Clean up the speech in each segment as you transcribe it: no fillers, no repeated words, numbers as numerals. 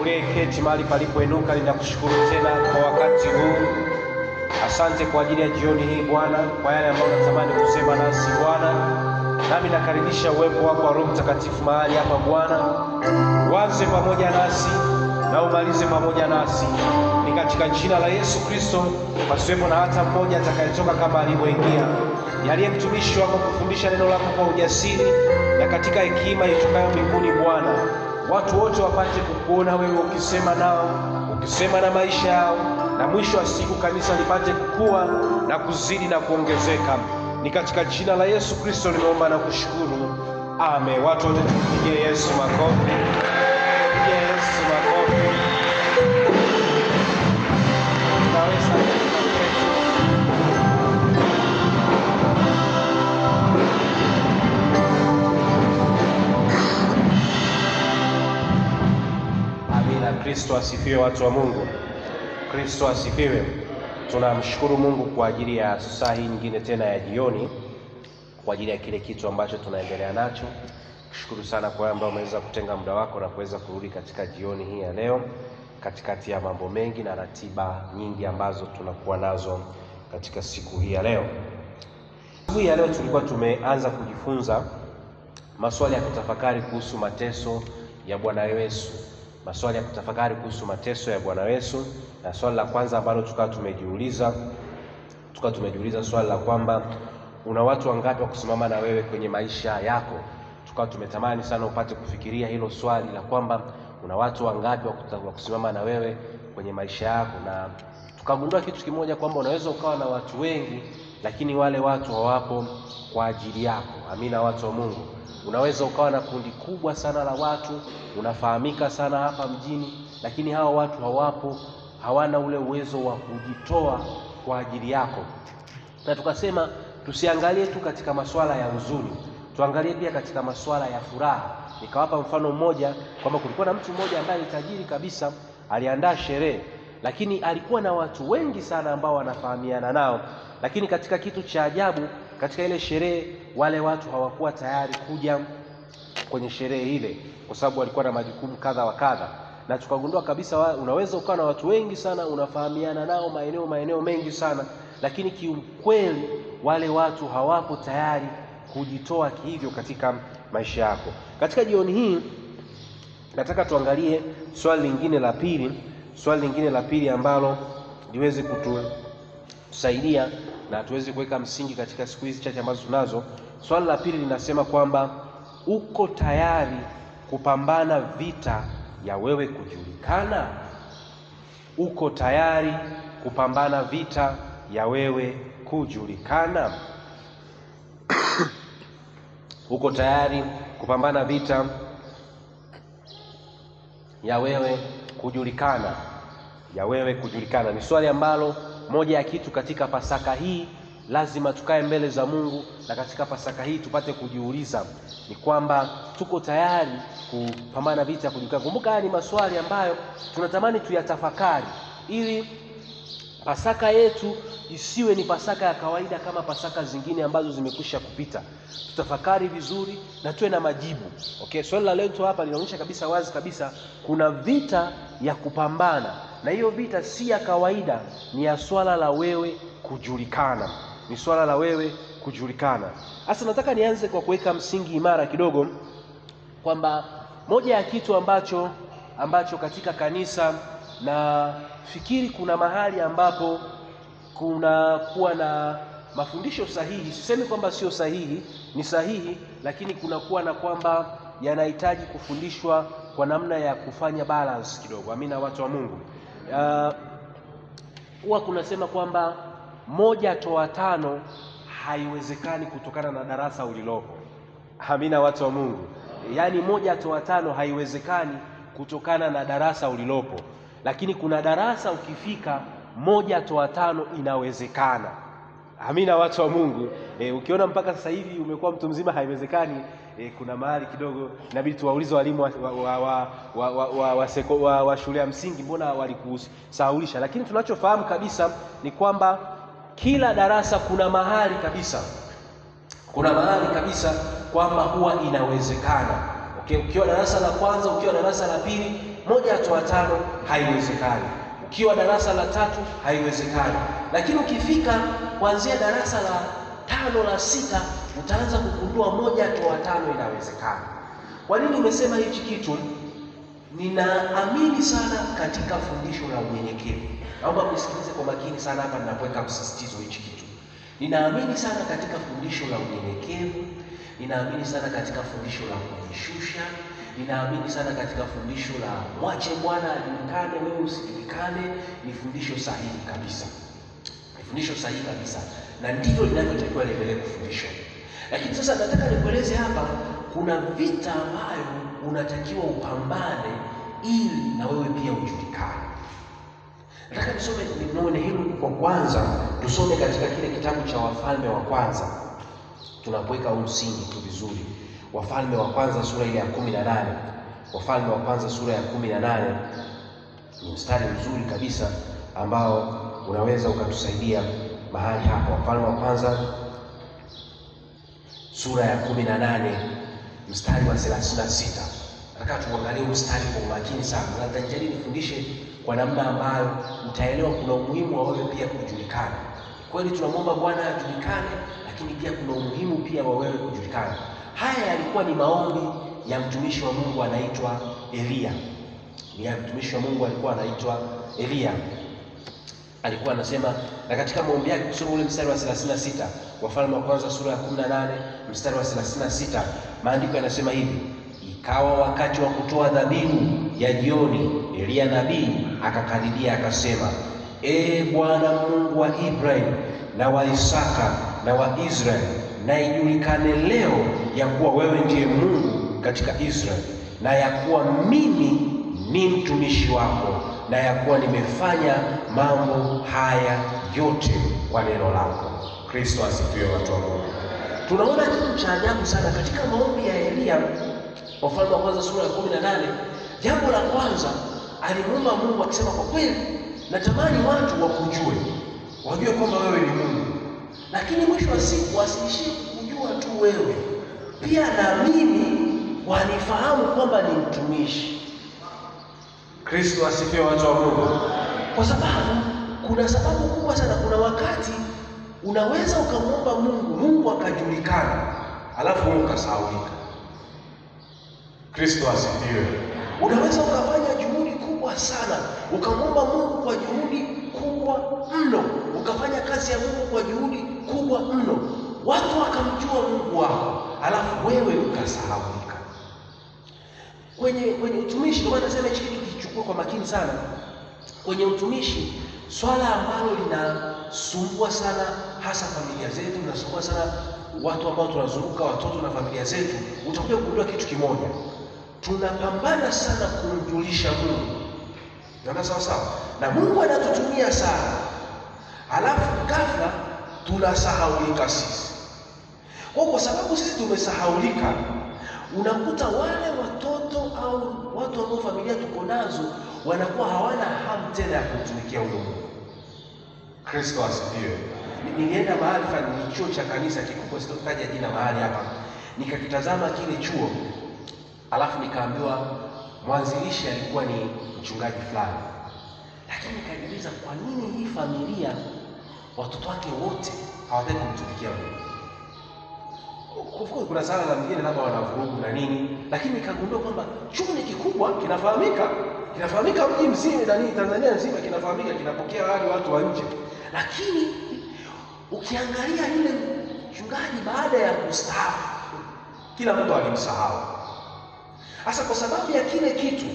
uliyeketi mahali palipoinuka, ninakushukuru tena kwa wakati huu. Asante kwa ajili ya jioni hii Bwana, kwa yale ambayo unatamani kusema nasi Bwana. Nami nakaribisha uwepo wako wa Roho Mtakatifu mahali hapa Bwana. Uanze pamoja nasi na umalize pamoja nasi. Ni katika jina la Yesu Kristo, pasiwepo na hata mmoja atakayetoka kama alivyoingia. Yaliye mtumishi wako kufundisha neno lako kwa ujasiri na katika hekima itokayo mbinguni Bwana. Watu wote wapate kukuona wewe ukisema nao, ukisema na maisha yao, na mwisho wa siku kanisa lipate kukua na kuzidi na kuongezeka. Ni katika jina la Yesu Kristo nimeomba na kushukuru. Amen. Watu wote tupigie Yesu makofi. Tupigie Yesu makofi. Tunaweza Kristo asifiwe, watu wa Mungu. Kristo asifiwe. Tunamshukuru Mungu kwa ajili ya saa hii nyingine tena ya jioni, kwa ajili ya kile kitu ambacho tunaendelea nacho. Kushukuru sana kwa ambao umeweza kutenga muda wako na kuweza kurudi katika jioni hii ya leo, katikati ya mambo mengi na ratiba nyingi ambazo tunakuwa nazo katika siku hii ya leo. Siku hii ya leo tulikuwa tumeanza kujifunza maswali ya kutafakari kuhusu mateso ya Bwana Yesu. Maswali ya kutafakari kuhusu mateso ya Bwana Yesu. Na swali la kwanza ambalo tukawa tumejiuliza swali la kwamba una watu wangapi wa kusimama na wewe kwenye maisha yako. Tukawa tumetamani sana upate kufikiria hilo swali la kwamba una watu wangapi wa kusimama na wewe kwenye maisha yako, na tukagundua kitu kimoja kwamba unaweza ukawa na watu wengi lakini wale watu hawapo kwa ajili yako. Amina, watu wa Mungu. Unaweza ukawa na kundi kubwa sana la watu, unafahamika sana hapa mjini, lakini hao watu hawana ule uwezo wa kujitoa kwa ajili yako. Na tukasema tusiangalie tu katika masuala ya huzuni, tuangalie pia katika masuala ya furaha. Nikawapa mfano mmoja kwamba kulikuwa na mtu mmoja ambaye ni tajiri kabisa, aliandaa sherehe, lakini alikuwa na watu wengi sana ambao wanafahamiana nao, lakini katika kitu cha ajabu, katika ile sherehe wale watu hawakuwa tayari kuja kwenye sherehe ile kwa sababu walikuwa na majukumu kadha wa kadha. Na tukagundua kabisa unaweza ukawa na watu wengi sana, unafahamiana nao maeneo mengi sana, lakini kiukweli wale watu hawapo tayari kujitoa hivyo katika maisha yako. Katika jioni hii nataka tuangalie swali lingine la pili ambalo liweze kutusaidia na tuweze kuweka msingi katika siku hizi chache ambazo tunazo. Swali la pili linasema kwamba uko tayari kupambana vita ya wewe kujulikana? Uko tayari kupambana vita ya wewe kujulikana? Uko tayari kupambana vita ya wewe kujulikana? Ya wewe kujulikana ni swali ambalo, moja ya kitu katika Pasaka hii lazima tukae mbele za Mungu, na katika Pasaka hii tupate kujiuliza ni kwamba tuko tayari kupambana vita ya kujulikana. Kumbuka haya ni maswali ambayo tunatamani tuyatafakari, ili Pasaka yetu isiwe ni Pasaka ya kawaida kama Pasaka zingine ambazo zimekwisha kupita. Tutafakari vizuri na tuwe na majibu. Okay, swali la leo hapa linaonyesha kabisa wazi kabisa kuna vita ya kupambana, na hiyo vita si ya kawaida, ni ya swala la wewe kujulikana. Ni swala la wewe kujulikana. Sasa nataka nianze kwa kuweka msingi imara kidogo kwamba moja ya kitu ambacho katika kanisa, na fikiri kuna mahali ambapo kuna kuwa na mafundisho sahihi, sisemi kwamba sio sahihi, ni sahihi, lakini kuna kuwa na kwamba yanahitaji kufundishwa kwa namna ya kufanya balance kidogo. Amina, watu wa Mungu. Huwa kunasema kwamba 1:5 haiwezekani kutokana na darasa ulilopo. Amina, watu wa Mungu. Yaani 1:5 haiwezekani kutokana na darasa ulilopo, lakini kuna darasa ukifika 1:5 inawezekana. Amina, watu wa Mungu. Ukiona mpaka sasa hivi umekuwa mtu mzima haiwezekani, kuna mahali kidogo inabidi tuwaulize walimu wa shule ya msingi, mbona walikusahaulisha? Lakini tunachofahamu kabisa ni kwamba kila darasa kuna mahali kabisa kwamba huwa inawezekana. Okay, ukiwa darasa la kwanza, ukiwa darasa la pili, 1 toa 5 haiwezekani. Ukiwa darasa la 3 haiwezekani. Lakini ukifika kuanzia darasa la 5 la 6 utaanza kugundua 1 toa 5 inawezekana. Kwa nini nimesema hichi kitu? Ninaamini sana katika fundisho la unyenyekevu. Naomba mnisikilize kwa makini sana hapa ninapoweka msisitizo hichi kitu. Ninaamini sana katika fundisho la unyenyekevu. Ninaamini sana katika fundisho la kujishusha. Ninaamini sana katika fundisho la mwache Bwana ajulikane, wewe usijulikane. Ni fundisho sahihi kabisa. Ni fundisho sahihi kabisa. Na ndivyo linavyotakiwa liendelee kufundishwa. Lakini sasa nataka nikueleze hapa, kuna vita ambayo unatakiwa upambane ili na wewe pia ujulikane. Nataka nisome hilo kwa kwanza, tusome katika kile kitabu cha Wafalme wa Kwanza. Tunapoweka msingi tu vizuri. Wafalme wa Kwanza sura ile ya 18. Wafalme wa Kwanza sura ya 18 ni mstari mzuri kabisa ambao unaweza ukatusaidia mahali hapa. Wafalme wa Kwanza sura ya 18 mstari wa 36. Nataka tuangalie mstari kwa umakini sana. Na nitajaribu nifundishe kwa namna ambayo mtaelewa kuna umuhimu wa wewe pia kujulikana. Kweli tunamwomba Bwana ajulikane, lakini pia kuna umuhimu pia wa wewe kujulikana. Haya yalikuwa ni maombi ya mtumishi wa Mungu anaitwa Elia. Mtumishi wa Mungu alikuwa anaitwa Elia. Alikuwa anasema, na katika maombi yake kusoma ule mstari wa 36, Wafalme wa Kwanza sura ya 18 mstari wa 36, maandiko yanasema hivi: ikawa wakati wa kutoa dhabihu ya jioni, Elia nabii akakaribia akasema, Bwana Mungu wa Ibrahim na wa Isaka na wa Israeli, na ijulikane leo ya kuwa wewe ndiye Mungu katika Israeli, na ya kuwa mimi ni mtumishi wako, na ya kuwa nimefanya mambo haya yote kwa neno lako. Kristo asifiwe, watu wa Mungu. Tunaona kitu cha ajabu sana katika maombi ya Elia. Wafalme wa Kwanza sura ya 18, jambo la kwanza alimuomba Mungu akisema, kwa kweli natamani watu wakujue, wajue kwamba wewe ni Mungu, lakini mwisho wa siku wasiishie kujua tu wewe, pia na mimi wanifahamu kwamba ni mtumishi. Kristo asifiwe, watu wa Mungu. Kwa sababu kuna sababu kubwa sana. Kuna wakati unaweza ukamwomba Mungu akajulikana, alafu ukasahaulika. Kristo asifiwe. Unaweza ukafanya juhudi kubwa sana, ukamwomba Mungu kwa juhudi kubwa mno, ukafanya kazi ya Mungu kwa juhudi kubwa mno, watu wakamjua Mungu wao, alafu wewe ukasahaulika. Kwenye utumishi, ndio nasema hichi kitu kichukue kwa makini sana. Kwenye utumishi, swala ambalo linasumbua sana hasa familia zetu, linasumbua sana watu ambao tunazunguka, watoto na familia zetu, utakuja kugundua kitu kimoja. Tunapambana sana kumjulisha Mungu. Ndio sawa sawa. Na Mungu anatutumia sana. Alafu ghafla tunasahaulika sisi. Kwa sababu sisi tumesahaulika, unakuta wale watoto au watu ambao familia tuko nazo wanakuwa hawana hamu tena ya kumtumikia Mungu. Kristo asifiwe. Nilienda mahali fulani, chuo cha kanisa kikubwa, sitataja jina mahali hapa. Nikakitazama kile chuo, alafu nikaambiwa mwanzilishi alikuwa ni mchungaji fulani. Lakini nikajiuliza, kwa nini hii familia watoto wake wote hawataki kumtumikia Mungu? Kuna sala za mingine labda wanavurugu na nini, lakini nikagundua kwamba chuo ni kikubwa, kinafahamika mji mzima, Tanzania nzima kinafahamika, kinapokea watu wa nje. Lakini ukiangalia yule mchungaji baada ya kustaafu, kila mtu alimsahau. Sasa kwa sababu ya kile kitu,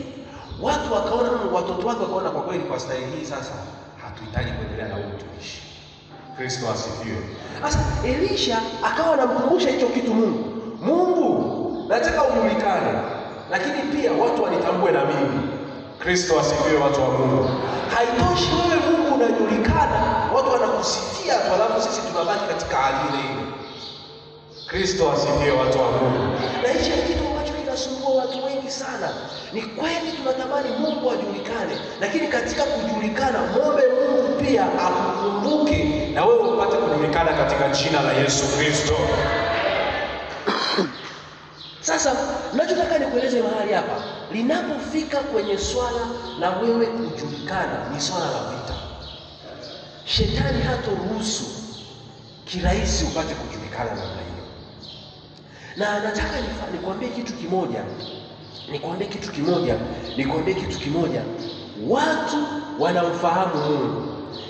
watu wakaona, watoto wake wakaona, kwa kweli kwa staili hii sasa hatuhitaji kuendelea na utumishi. Kristo asifiwe. Sasa Elisha akawa anamkumbusha hicho kitu Mungu, nataka ujulikane, lakini pia watu wanitambue na mimi. Kristo asifiwe, watu wa Mungu. Haitoshi wewe Mungu unajulikana, watu wanakusifia tu, alafu sisi tunabaki katika hali ile. Kristo asifiwe, watu wa Mungu. Na hicho kitu ambacho kinasumbua watu wengi sana. Ni kweli tunatamani Mungu ajulikane, lakini katika kujulikana, muombe Mungu pia akukumbuke na wewe upate kujulikana katika jina la Yesu Kristo. Sasa ninachotaka nikueleze mahali hapa, linapofika kwenye swala la wewe kujulikana, ni swala la vita. Shetani hataruhusu kirahisi upate kujulikana namna hiyo. Na nataka nikwambie kitu kimoja. Watu wanamfahamu Mungu,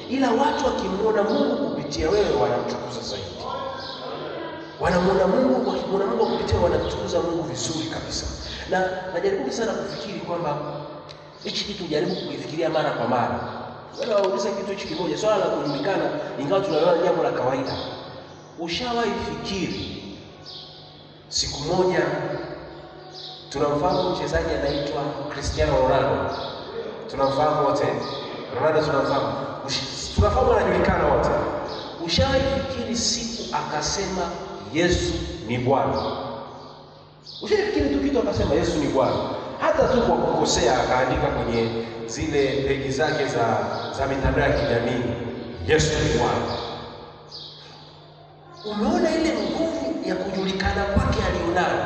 ila watu wakimwona Mungu kupitia wewe wanamtukuza zaidi. Wakimwona Mungu kupitia wanamtukuza Mungu vizuri kabisa. Na najaribu sana kufikiri kwamba hichi kitu jaribu kukifikiria mara kwa mara. Wala wauliza kitu hichi kimoja, swala la kujulikana, ingawa tunaona jambo la kawaida. Ushawahi fikiri siku moja, tunamfahamu mchezaji anaitwa Cristiano Ronaldo. Tunamfahamu wote. Ronaldo tunafahamu anajulikana wote. Ushawahi fikiri siku akasema Yesu ni Bwana? Ushawahi fikiri tu kitu akasema Yesu ni Bwana? Hata tu kwa kukosea akaandika kwenye zile peji zake za mitandao ya kijamii, Yesu ni Bwana. Umeona ile nguvu ya kujulikana kwake alionayo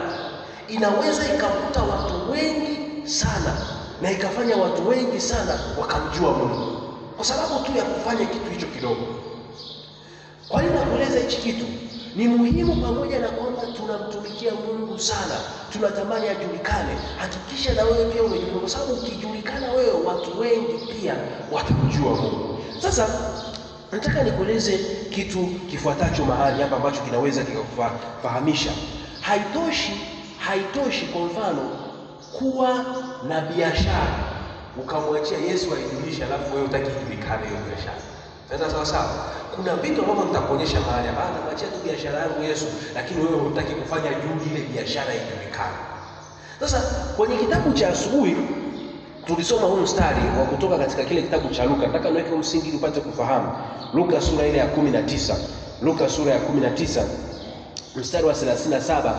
inaweza ikavuta watu wengi sana na ikafanya watu wengi sana wakamjua Mungu kwa sababu tu ya kufanya kitu hicho kidogo. Kwa nini nakueleza hichi kitu? Ni muhimu, pamoja na kwamba tunamtumikia Mungu sana, tunatamani ajulikane, hakikisha na wewe pia umejulikana, kwa sababu ukijulikana wewe, watu wengi pia watamjua Mungu. Sasa nataka nikueleze kitu kifuatacho mahali hapa ambacho kinaweza kikakufahamisha. Haitoshi kwa mfano kuwa na biashara ukamwachia Yesu aijulishe, alafu wewe utaki kujulikana hiyo biashara. Sasa sawa, kuna vitu ambavyo nitakuonyesha mahali hapa, namwachia tu biashara yangu Yesu, lakini wewe hutaki kufanya juhudi ile biashara ijulikane. Sasa kwenye kitabu cha asubuhi tulisoma huu mstari wa kutoka katika kile kitabu cha Luka. Nataka niweke msingi upate kufahamu. Luka sura ile ya 19. Luka sura ya 19 mstari wa 37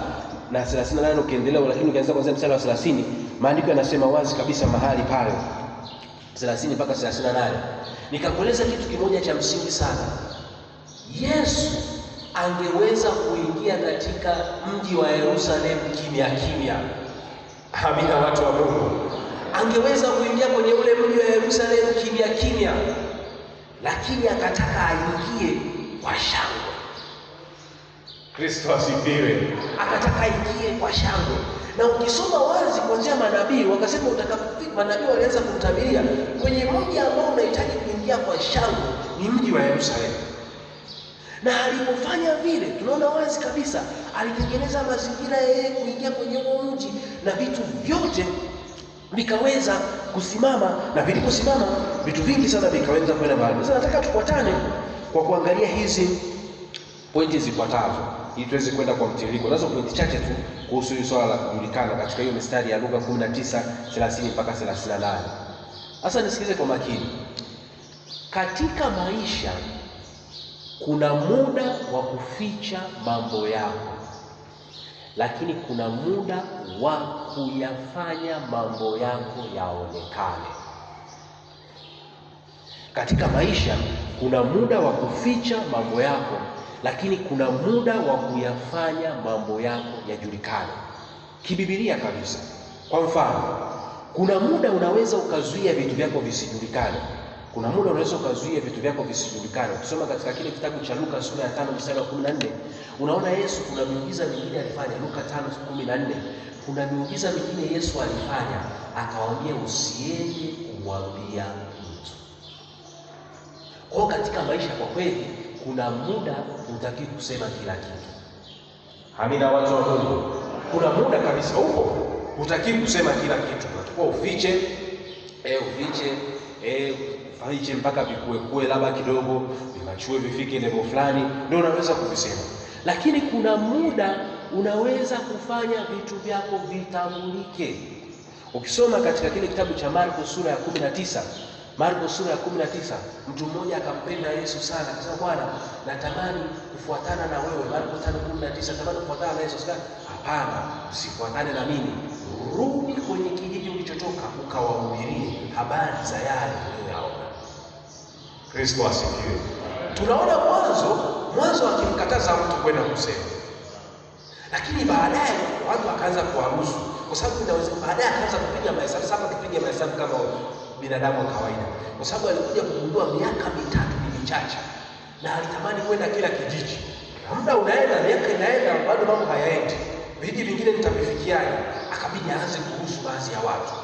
na 38 ukiendelea, lakini ukianza kuanzia mstari wa 30, maandiko yanasema wazi kabisa mahali pale 30 mpaka 38. Nikakueleza kitu kimoja cha msingi sana. Yesu angeweza kuingia katika mji wa Yerusalemu kimya kimya. Amina, watu wa Mungu. Angeweza kuingia kwenye ule mji wa Yerusalemu kimya kimya, lakini akataka aingie kwa shangwe. Kristo asifiwe. Akataka aingie kwa shangwe. Na ukisoma wazi kuanzia manabii, wakasema utakapofika, manabii walianza kumtabiria kwenye mji ambao unahitaji kuingia kwa shangwe ni mji wa Yerusalemu. Na alipofanya vile, tunaona wazi kabisa alitengeneza mazingira yeye kuingia kwenye huo mji, na vitu vyote vikaweza kusimama, na viliposimama vitu vingi sana vikaweza kwenda mbali. Sasa nataka tufuatane kwa kuangalia hizi pointi zifuatazo ili tuweze kwenda kwa mtiririko. Nazo pointi chache tu kuhusu hili swala la kujulikana katika hiyo mistari ya Luka 19:30 mpaka 38. Sasa nisikize kwa makini. Katika maisha kuna muda wa kuficha mambo yako, lakini kuna muda wa kuyafanya mambo yako yaonekane. Katika maisha kuna muda wa kuficha mambo yako, lakini kuna muda wa kuyafanya mambo yako yajulikane. Kibibilia kabisa. Kwa mfano, kuna muda unaweza ukazuia vitu vyako visijulikane. Kuna muda unaweza ukazuia vitu vyako visijulikane. Ukisoma katika kile kitabu cha Luka sura ya 5 mstari wa 14, unaona Yesu kuna miujiza mingine alifanya. Luka 5:14, kuna miujiza mingine Yesu alifanya, akawaambia usiende kumwambia mtu. Kwa katika maisha kwa kweli kuna muda hutaki kusema kila kitu. Amina, watu wa Mungu. Kuna muda kabisa huko hutaki kusema kila kitu. Unatakiwa ufiche mpaka vikue labda kidogo, vikachue vifike level fulani ndio unaweza kuvisema. Lakini kuna muda unaweza kufanya vitu vyako vitambulike. Ukisoma katika kile kitabu cha Marko sura ya 19, mtu mmoja akampenda Yesu sana, akasema Bwana, natamani kufuatana na wewe. Marko 5:19, natamani kufuatana na Yesu. Hapana, usifuatane na mimi. Rudi kwenye kijiji ulichotoka ukawahubirie habari za yale uliyoyaona. Kristo asifiwe. Tunaona mwanzo akimkataza mtu kwenda kusema, lakini baadaye watu wakaanza kuwaruhusu Kwa sababu inaweza baadaye akaanza kupiga mahesabu. Sasa tupige mahesabu kama binadamu wa kawaida, kwa sababu alikuja kugundua miaka 3 ni michache, na alitamani kwenda kila kijiji. Muda unaenda, miaka inaenda, bado mambo hayaendi. Vijiji vingine nitavifikiaje? Akabidi aanze kuruhusu baadhi ya watu.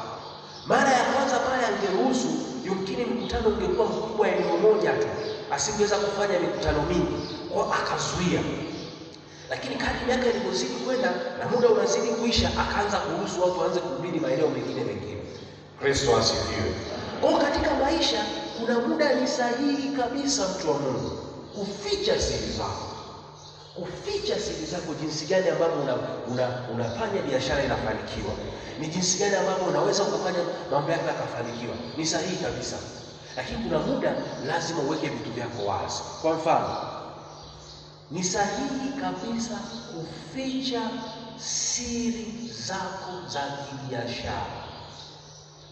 Mara ya kwanza pale angeruhusu, yumkini mkutano ungekuwa mkubwa eneo moja tu, asingeweza kufanya mikutano mingi, kwa akazuia. Lakini kadri miaka ilivyozidi kwenda na muda unazidi kuisha, akaanza kuruhusu watu waanze kuhubiri maeneo mengine. Kristo asifiwe. Kwa katika maisha kuna muda ni sahihi kabisa, mtu wa Mungu, kuficha siri zako. Kuficha siri zako, jinsi gani ambavyo unafanya biashara inafanikiwa, ni jinsi gani ambavyo unaweza ukafanya mambo yako yakafanikiwa, ni sahihi kabisa. Lakini kuna muda lazima uweke vitu vyako wazi. Kwa mfano, ni sahihi kabisa kuficha siri zako za kibiashara.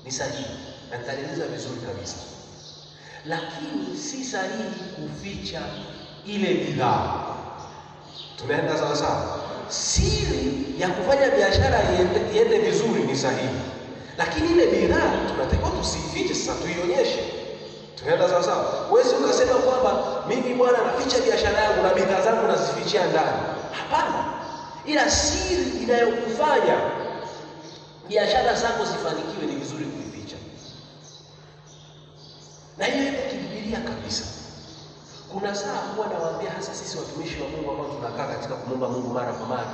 Ni sahihi, na nitaeleza vizuri kabisa. Lakini si sahihi kuficha ile bidhaa. Tunaenda sawa sawa? Siri ya kufanya biashara iende vizuri ni sahihi, lakini ile bidhaa tunatakiwa tusifiche, sasa tuionyeshe. Tunaenda sawa sawa? Wewe ukasema kwamba mimi bwana naficha biashara yangu na bidhaa zangu nazifichia ndani. Hapana. Ila siri inayokufanya biashara zako zifanikiwe ni vizuri kuificha. Na hiyo ipo kibibilia kabisa. Kuna saa huwa nawaambia, hasa sisi watumishi wa Mungu ambao tunakaa katika kumwomba Mungu mara kwa mara.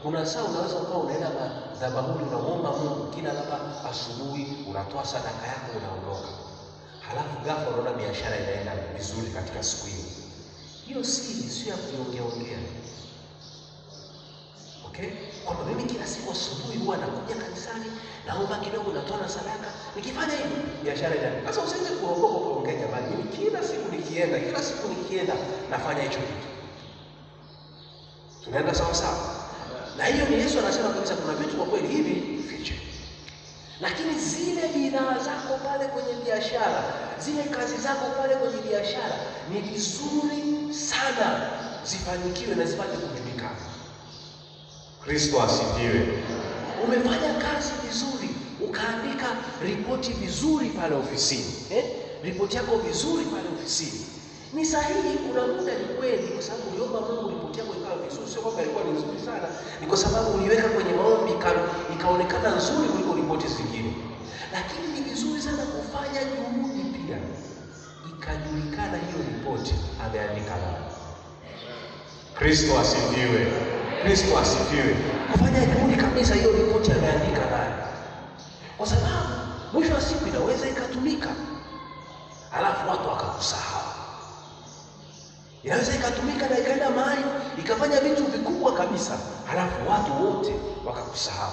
Kuna saa unaweza ukawa unaenda madhabahuni unaomba Mungu, kila labda asubuhi unatoa sadaka yako unaondoka. Halafu ghafla unaona biashara inaenda vizuri katika siku hiyo. Hiyo siri sio ya kuongea. Okay? Kwamba mimi kila siku asubuhi huwa nakuja kanisani, naomba kidogo, natoa na sadaka. Nikifanya hivi, biashara inaenda. Sasa usianze kuogopa kuongea, jamani. Mimi kila siku nikienda nafanya hicho kitu. Tunaenda sawa sawa? Na hiyo ni Yesu anasema kabisa kuna vitu kwa kweli hivi fiche. Lakini zile bidhaa zako pale kwenye biashara, zile kazi zako pale kwenye biashara, ni vizuri sana zifanikiwe na zipate kujulikana. Kristo asifiwe. Umefanya kazi vizuri, ukaandika ripoti vizuri pale ofisini, ripoti yako vizuri pale ofisini, ni sahihi. Kuna muda ni kweli, kwa sababu uliomba Mungu ripoti yako ikawa vizuri, sio kwamba ilikuwa ni nzuri sana, ni kwa sababu uliweka kwenye maombi ikaonekana nzuri kuliko ripoti zingine. Lakini ni vizuri sana kufanya juhudi pia ikajulikana hiyo ripoti ameandika nani. Kristo asifiwe. Kristo asifiwe. Kufanya juhudi kabisa hiyo ripoti ameandika nani, kwa sababu mwisho wa siku inaweza ikatumika halafu watu wakakusahau. Inaweza ikatumika na ikaenda mahali ikafanya vitu vikubwa kabisa, halafu watu wote wakakusahau.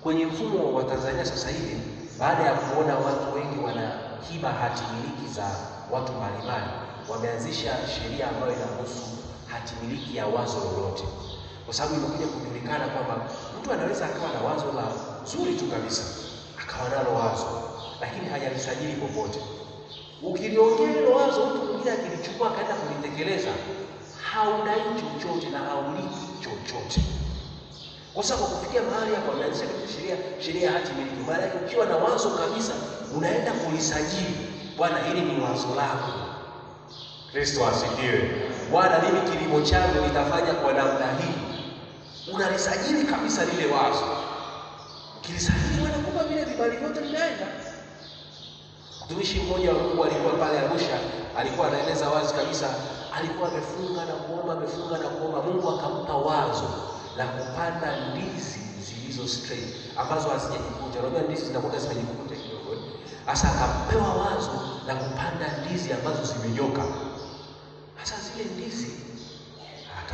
Kwenye mfumo wa Tanzania sasa hivi, baada ya kuona watu wengi wanakiba hati miliki za watu mbalimbali, wameanzisha sheria ambayo inahusu hati miliki ya wazo lolote. Kwa sababu imekuja kujulikana kwamba mtu anaweza akawa na wazo la zuri tu kabisa, akawa nalo wazo, lakini hajalisajili popote. Ukiliongea hilo wazo, mtu mwingine akilichukua akaenda kulitekeleza, haudai chochote na hauliki chochote. Kwa sababu kufikia mahali hapo anaanza sheria hati miliki, maana yake ukiwa na wazo kabisa unaenda kulisajili. Bwana, hili ni wazo lako. Kristo asifiwe. Bwana, mimi kilimo changu nitafanya kwa namna hii. Unalisajili kabisa lile wazo. Kilisajili, wanakupa vile vibali vyote vinaenda. Mtumishi mmoja wa Mungu alikuwa pale Arusha, alikuwa anaeleza wazi kabisa, alikuwa amefunga na kuomba, Mungu akampa wazo la kupanda ndizi zilizo straight ambazo hazijajikunja. Unajua ndizi zinakuwa zimejikunja kidogo. Sasa akapewa wazo la kupanda ndizi ambazo zimenyoka. Sasa zile ndizi,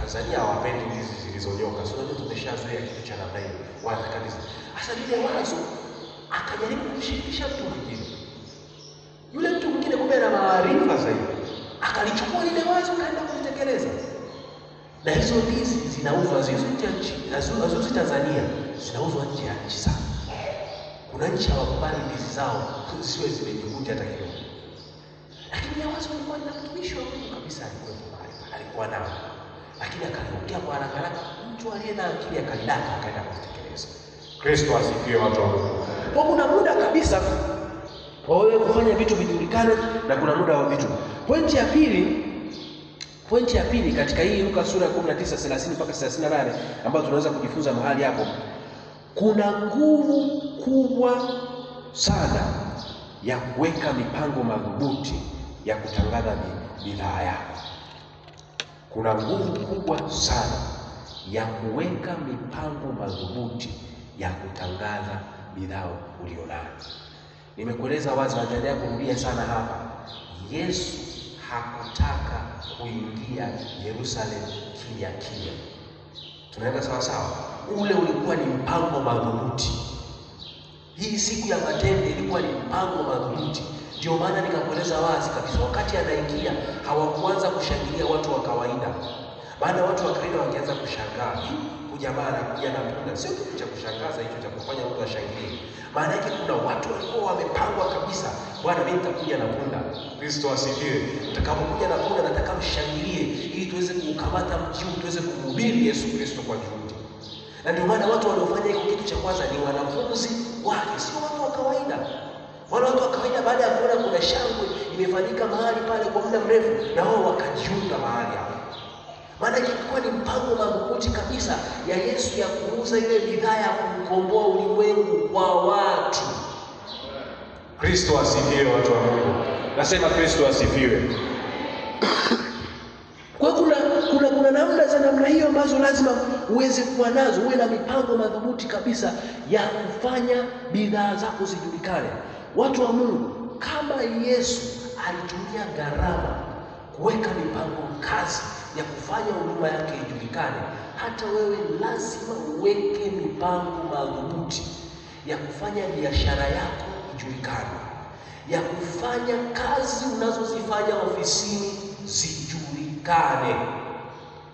Tanzania hawapendi ndizi zilizonyoka. Sio, ndio tumeshazoea kitu cha namna hiyo. Wanataka ndizi. Sasa lile wazo akajaribu kushirikisha mtu mwingine. Yule mtu mwingine kumbe ana maarifa zaidi, akalichukua lile wazo kaenda kulitekeleza. Na hizo ndizi zinauzwa nje ya nchi, haziuzwi Tanzania, zinauzwa nje ya nchi sana. Kuna nchi hawakubali ndizi zao zisiwe zimejikunja hata kidogo. Lakini wazo lilikuwa ni mtumishi wa Mungu kabisa, alikuwa nao. Lakini akaliongea kwa haraka, mtu aliye na akili akalidaka akaenda kulitekeleza. Kristo asifiwe watu wa Mungu. Kwa kuna muda kabisa kwa wewe kufanya vitu vijulikane na kuna muda wa vitu. Pointi ya pili katika hii Luka sura ya 19:30 mpaka 38 ambayo tunaweza kujifunza mahali hapo, kuna nguvu kubwa sana ya kuweka mipango madhubuti ya kutangaza bidhaa yako. Kuna nguvu kubwa sana ya kuweka mipango madhubuti ya kutangaza bidhaa ulionayo. Nimekueleza wazi na naendelea kurudia sana hapa. Yesu hakutaka kuingia Yerusalemu kimya kimya. Tunaenda sawa sawa? Ule ulikuwa ni mpango madhubuti. Hii siku ya matendo ilikuwa ni mpango madhubuti. Ndio maana nikakueleza wazi kabisa, wakati anaingia hawakuanza kushangilia watu wa kawaida. Baada watu wa kawaida wangeanza kushangaa, huyu jamaa anakuja na punda. Sio kitu cha kushangaza hicho cha kufanya mtu ashangilie. Maana yake kuna watu walikuwa wamepangwa kabisa, bwana mimi nitakuja na punda. Kristo asifiwe. Utakapokuja na punda nataka mshangilie ili tuweze kukamata mji huu, tuweze kumhubiri Yesu Kristo kwa juhudi. Na ndio maana watu waliofanya hiyo kitu cha kwanza ni wanafunzi wake, sio watu wa kawaida. Wale watu wa kawaida baada ya kuona kuna shangwe imefanyika mahali pale kwa muda mrefu, na wao wakajiunga mahali hapo. Maana ilikuwa ni mpango madhubuti kabisa ya Yesu ya kuuza ile bidhaa ya kukomboa ulimwengu kwa watu. Kristo asifiwe watu wa Mungu. Nasema Kristo asifiwe. Kwa kuna namna za namna hiyo ambazo lazima uweze kuwa nazo, uwe na mipango madhubuti kabisa ya kufanya bidhaa zako zijulikane. Watu wa Mungu, kama Yesu alitumia gharama kuweka mipango kazi ya kufanya huduma yake ijulikane, hata wewe lazima uweke mipango madhubuti ya kufanya biashara yako ijulikane, ya kufanya kazi unazozifanya ofisini zijulikane.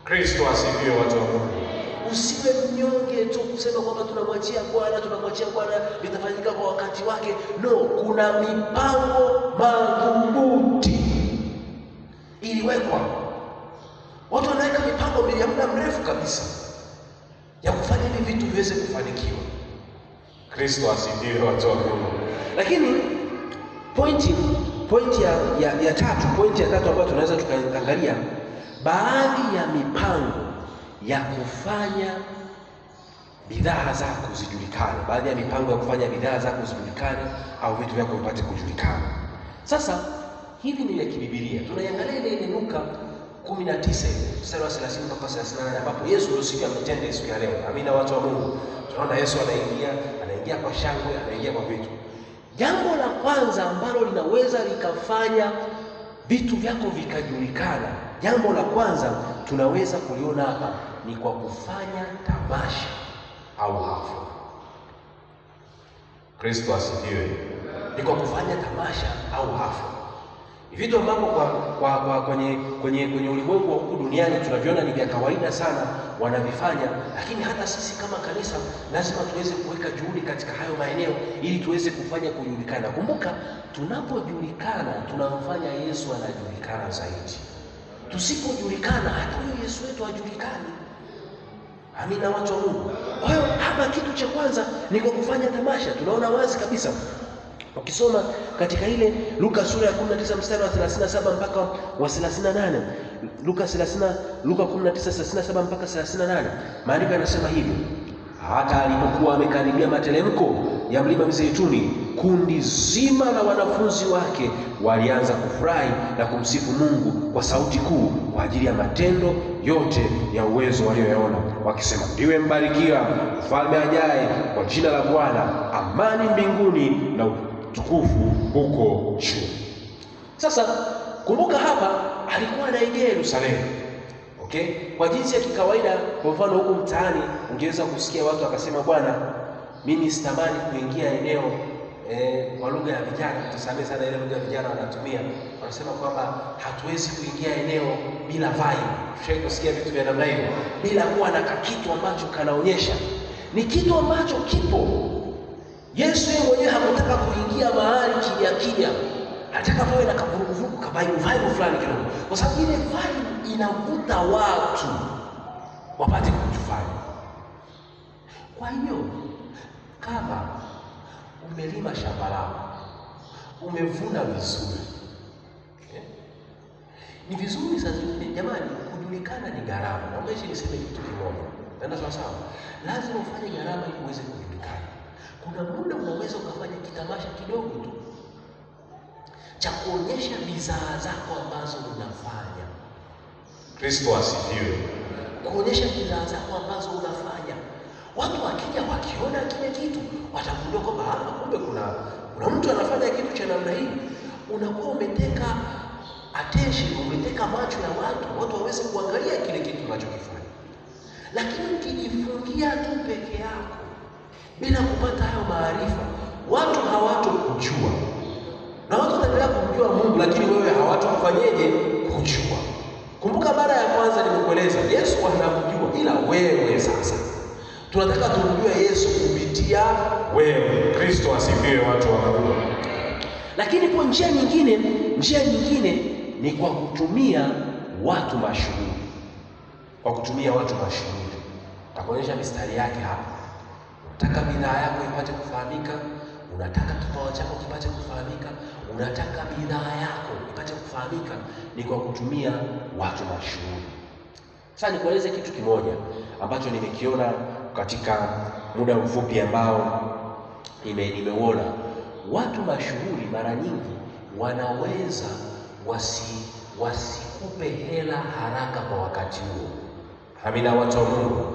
Kristo asifiwe watu wa Mungu. Usiwe mnyonge tu kusema kwamba tunamwachia Bwana vitafanyika kwa wakati wake. No, kuna mipango madhubuti iliwekwa. Watu wanaweka mipango ya muda mrefu kabisa ya kufanya hivi vitu viweze kufanikiwa. Kristo asifiwe watu wa Mungu. Lakini pointi ya tatu ambayo tunaweza tukaangalia, baadhi ya mipango ya kufanya bidhaa zako zijulikane, baadhi ya mipango ya kufanya bidhaa zako zijulikane au vitu vyako vipate kujulikana. Sasa hivi ni ya kibibilia. Tunaiangalia ile Luka 19 mstari wa 30 mpaka 38 ambapo Yesu ndio siku ya mtende siku ya leo. Amina watu wa Mungu. Tunaona Yesu anaingia kwa shangwe, anaingia kwa vitu. Jambo la kwanza ambalo linaweza likafanya vitu vyako vikajulikana, jambo la kwanza tunaweza kuliona hapa ni kwa kufanya tamasha au hafla. Kristo asifiwe. Ni kwa kufanya tamasha au hafla. Vitu ambavyo kwenye ulimwengu wa huku duniani tunaviona ni vya kawaida sana wanavifanya, lakini hata sisi kama kanisa lazima tuweze kuweka juhudi katika hayo maeneo ili tuweze kufanya kujulikana. Kumbuka, tunapojulikana tunamfanya Yesu anajulikana zaidi. Tusipojulikana hata huyo Yesu wetu hajulikani. Amina watu wa Mungu. Kwa hiyo hapa kitu cha kwanza ni kwa kufanya tamasha. Tunaona wazi kabisa ukisoma katika ile Luka sura ya 19 mstari wa 37 mpaka wa 38, Luka 19:37 mpaka 38, maandiko yanasema hivi: hata alipokuwa amekaribia matelemko ya mlima Mzeituni, kundi zima la wanafunzi wake walianza kufurahi na kumsifu Mungu kwa sauti kuu kwa ajili ya matendo yote ya uwezo walioyaona, wakisema, ndiwe mbarikiwa mfalme ajaye kwa jina la Bwana, amani mbinguni na utukufu huko juu. Sasa kumbuka, hapa alikuwa anaingia Yerusalemu. Okay? Kwa jinsi ya kikawaida, kwa mfano huko mtaani ungeweza kusikia watu wakasema, bwana mimi sitamani kuingia eneo kwa lugha ya vijana, tusamee sana ile lugha ya vijana wanatumia, wanasema kwamba hatuwezi kuingia eneo bila vibe. Ushawahi kusikia vitu vya namna hiyo? Bila kuwa na kitu ambacho kanaonyesha ni kitu ambacho kipo. Yesu yeye mwenyewe hakutaka kuingia mahali kimya. Anataka pawe na kavuruvurugu, vibe fulani kidogo, kwa sababu ile vibe inavuta watu wapate kujifanya. Kwa hiyo kama umelima shamba lako, umevuna vizuri, ni vizuri sasa jamani, kujulikana ni gharama. Naomba niseme kitu kimoja. Nenda sawa. Lazima ufanye gharama ili uweze kujulikana. Kuna muda unaweza ukafanya kitamasha kidogo tu cha kuonyesha bidhaa zako ambazo unafanya. Kristo asifiwe. Kuonyesha bidhaa zako ambazo unafanya. Watu wakija wakiona kile kitu, watagundua kwamba kumbe kuna mtu anafanya kitu cha namna hii. Unakuwa umeteka attention, umeteka macho ya watu waweze kuangalia kile kitu unachokifanya. Lakini ukijifungia tu peke yako bila kupata hayo maarifa, watu hawatokujua. Na watu wataendelea kumjua Mungu, lakini wewe hawatokufanyeje kujua. Kumbuka mara ya kwanza nimekueleza Yesu anamjua, ila wewe sasa tunataka tumjue Yesu kupitia wewe. Kristo asifiwe, watu wa Mungu. Lakini kwa njia nyingine ni kwa kutumia watu mashuhuri. Kwa kutumia watu mashuhuri. Takuonyesha mistari yake hapa. Unataka bidhaa yako ipate kufahamika, unataka kipawa chako kipate kufahamika, unataka bidhaa yako ipate kufahamika, ni kwa kutumia watu mashuhuri. Sasa nikueleze kitu kimoja ambacho nimekiona katika muda mfupi ambao nimeuona. Watu mashuhuri mara nyingi wanaweza wasikupe hela haraka kwa wakati huo. Amina, watu wa Mungu.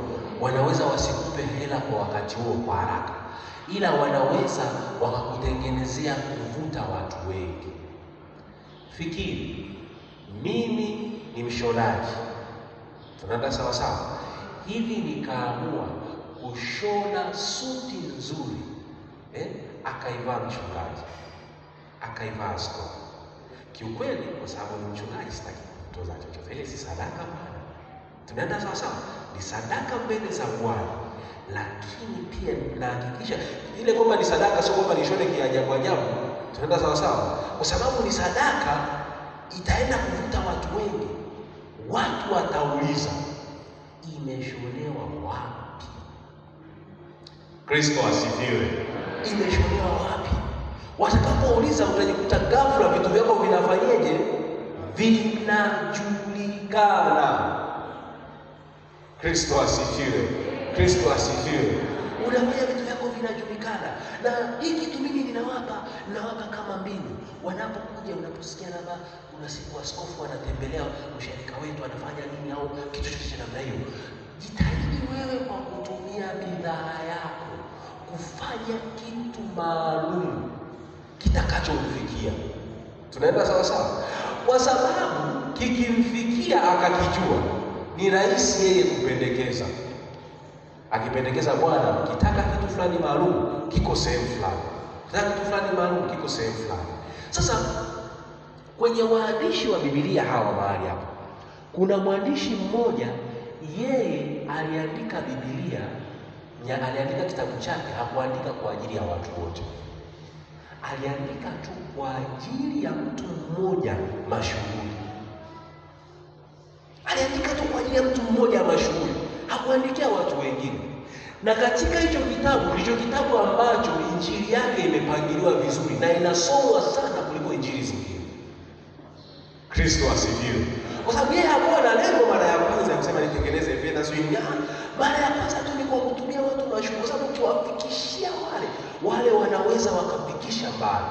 Wanaweza wasikupe hela kwa wakati huo kwa haraka, ila wanaweza wakakutengenezea kuvuta watu wengi. Fikiri, mimi ni mshonaji. Tunaenda sawa. Hivi nikaamua kushona suti nzuri, akaivaa mchungaji, akaivaa askofu. Kiukweli kwa sababu ni mchungaji sitaki kutoza chochote. Ile si sadaka bwana. Tunaenda sawa. Ni sadaka mbele za Bwana. Lakini pia nahakikisha ile kwamba ni sadaka, sio kwamba nishone kiajabu. Tunaenda sawa. Kwa sababu ni sadaka, itaenda kuvuta watu wengi. Watu watauliza, imeshonewa wapi? Kristo asifiwe. Imeshonewa wapi? Watakapouliza utajikuta ghafla vitu vyako vinafanyaje? Vinajulikana. Kristo asifiwe. Unafanya vitu vyako vinajulikana. Na hii kitu mimi ninawapa kama mbinu. Wanapokuja, unaposikia labda kuna siku askofu anatembelea mshirika wetu anafanya nini au kitu chochote cha namna hiyo, jitahidi wewe kwa kutumia bidhaa yako kufanya kitu maalum kitakachomfikia. Tunaenda sawa. Kwa sababu kikimfikia akakijua, ni rahisi yeye kupendekeza. Akipendekeza, bwana, kitaka kitu fulani maalum kiko sehemu fulani. Sasa kwenye waandishi wa Biblia hawa mahali hapa, kuna mwandishi mmoja, yeye aliandika Biblia, aliandika kitabu chake, hakuandika kwa ajili ya watu wote. Aliandika tu kwa ajili ya mtu mmoja mashuhuri. Hakuandikia watu wengine. Na katika hicho kitabu, ndicho kitabu ambacho injili yake imepangiliwa vizuri na inasomwa sana kuliko injili zingine. Kristo asifiwe. Kwa sababu yeye hakuwa na lengo mara ya kwanza ya kusema nitengeneze fedha swingi. Mara ya kwanza tu ni kwa kutumia watu mashuhuri, kwa sababu ukiwafikishia wale wanaweza wakafikisha mbali.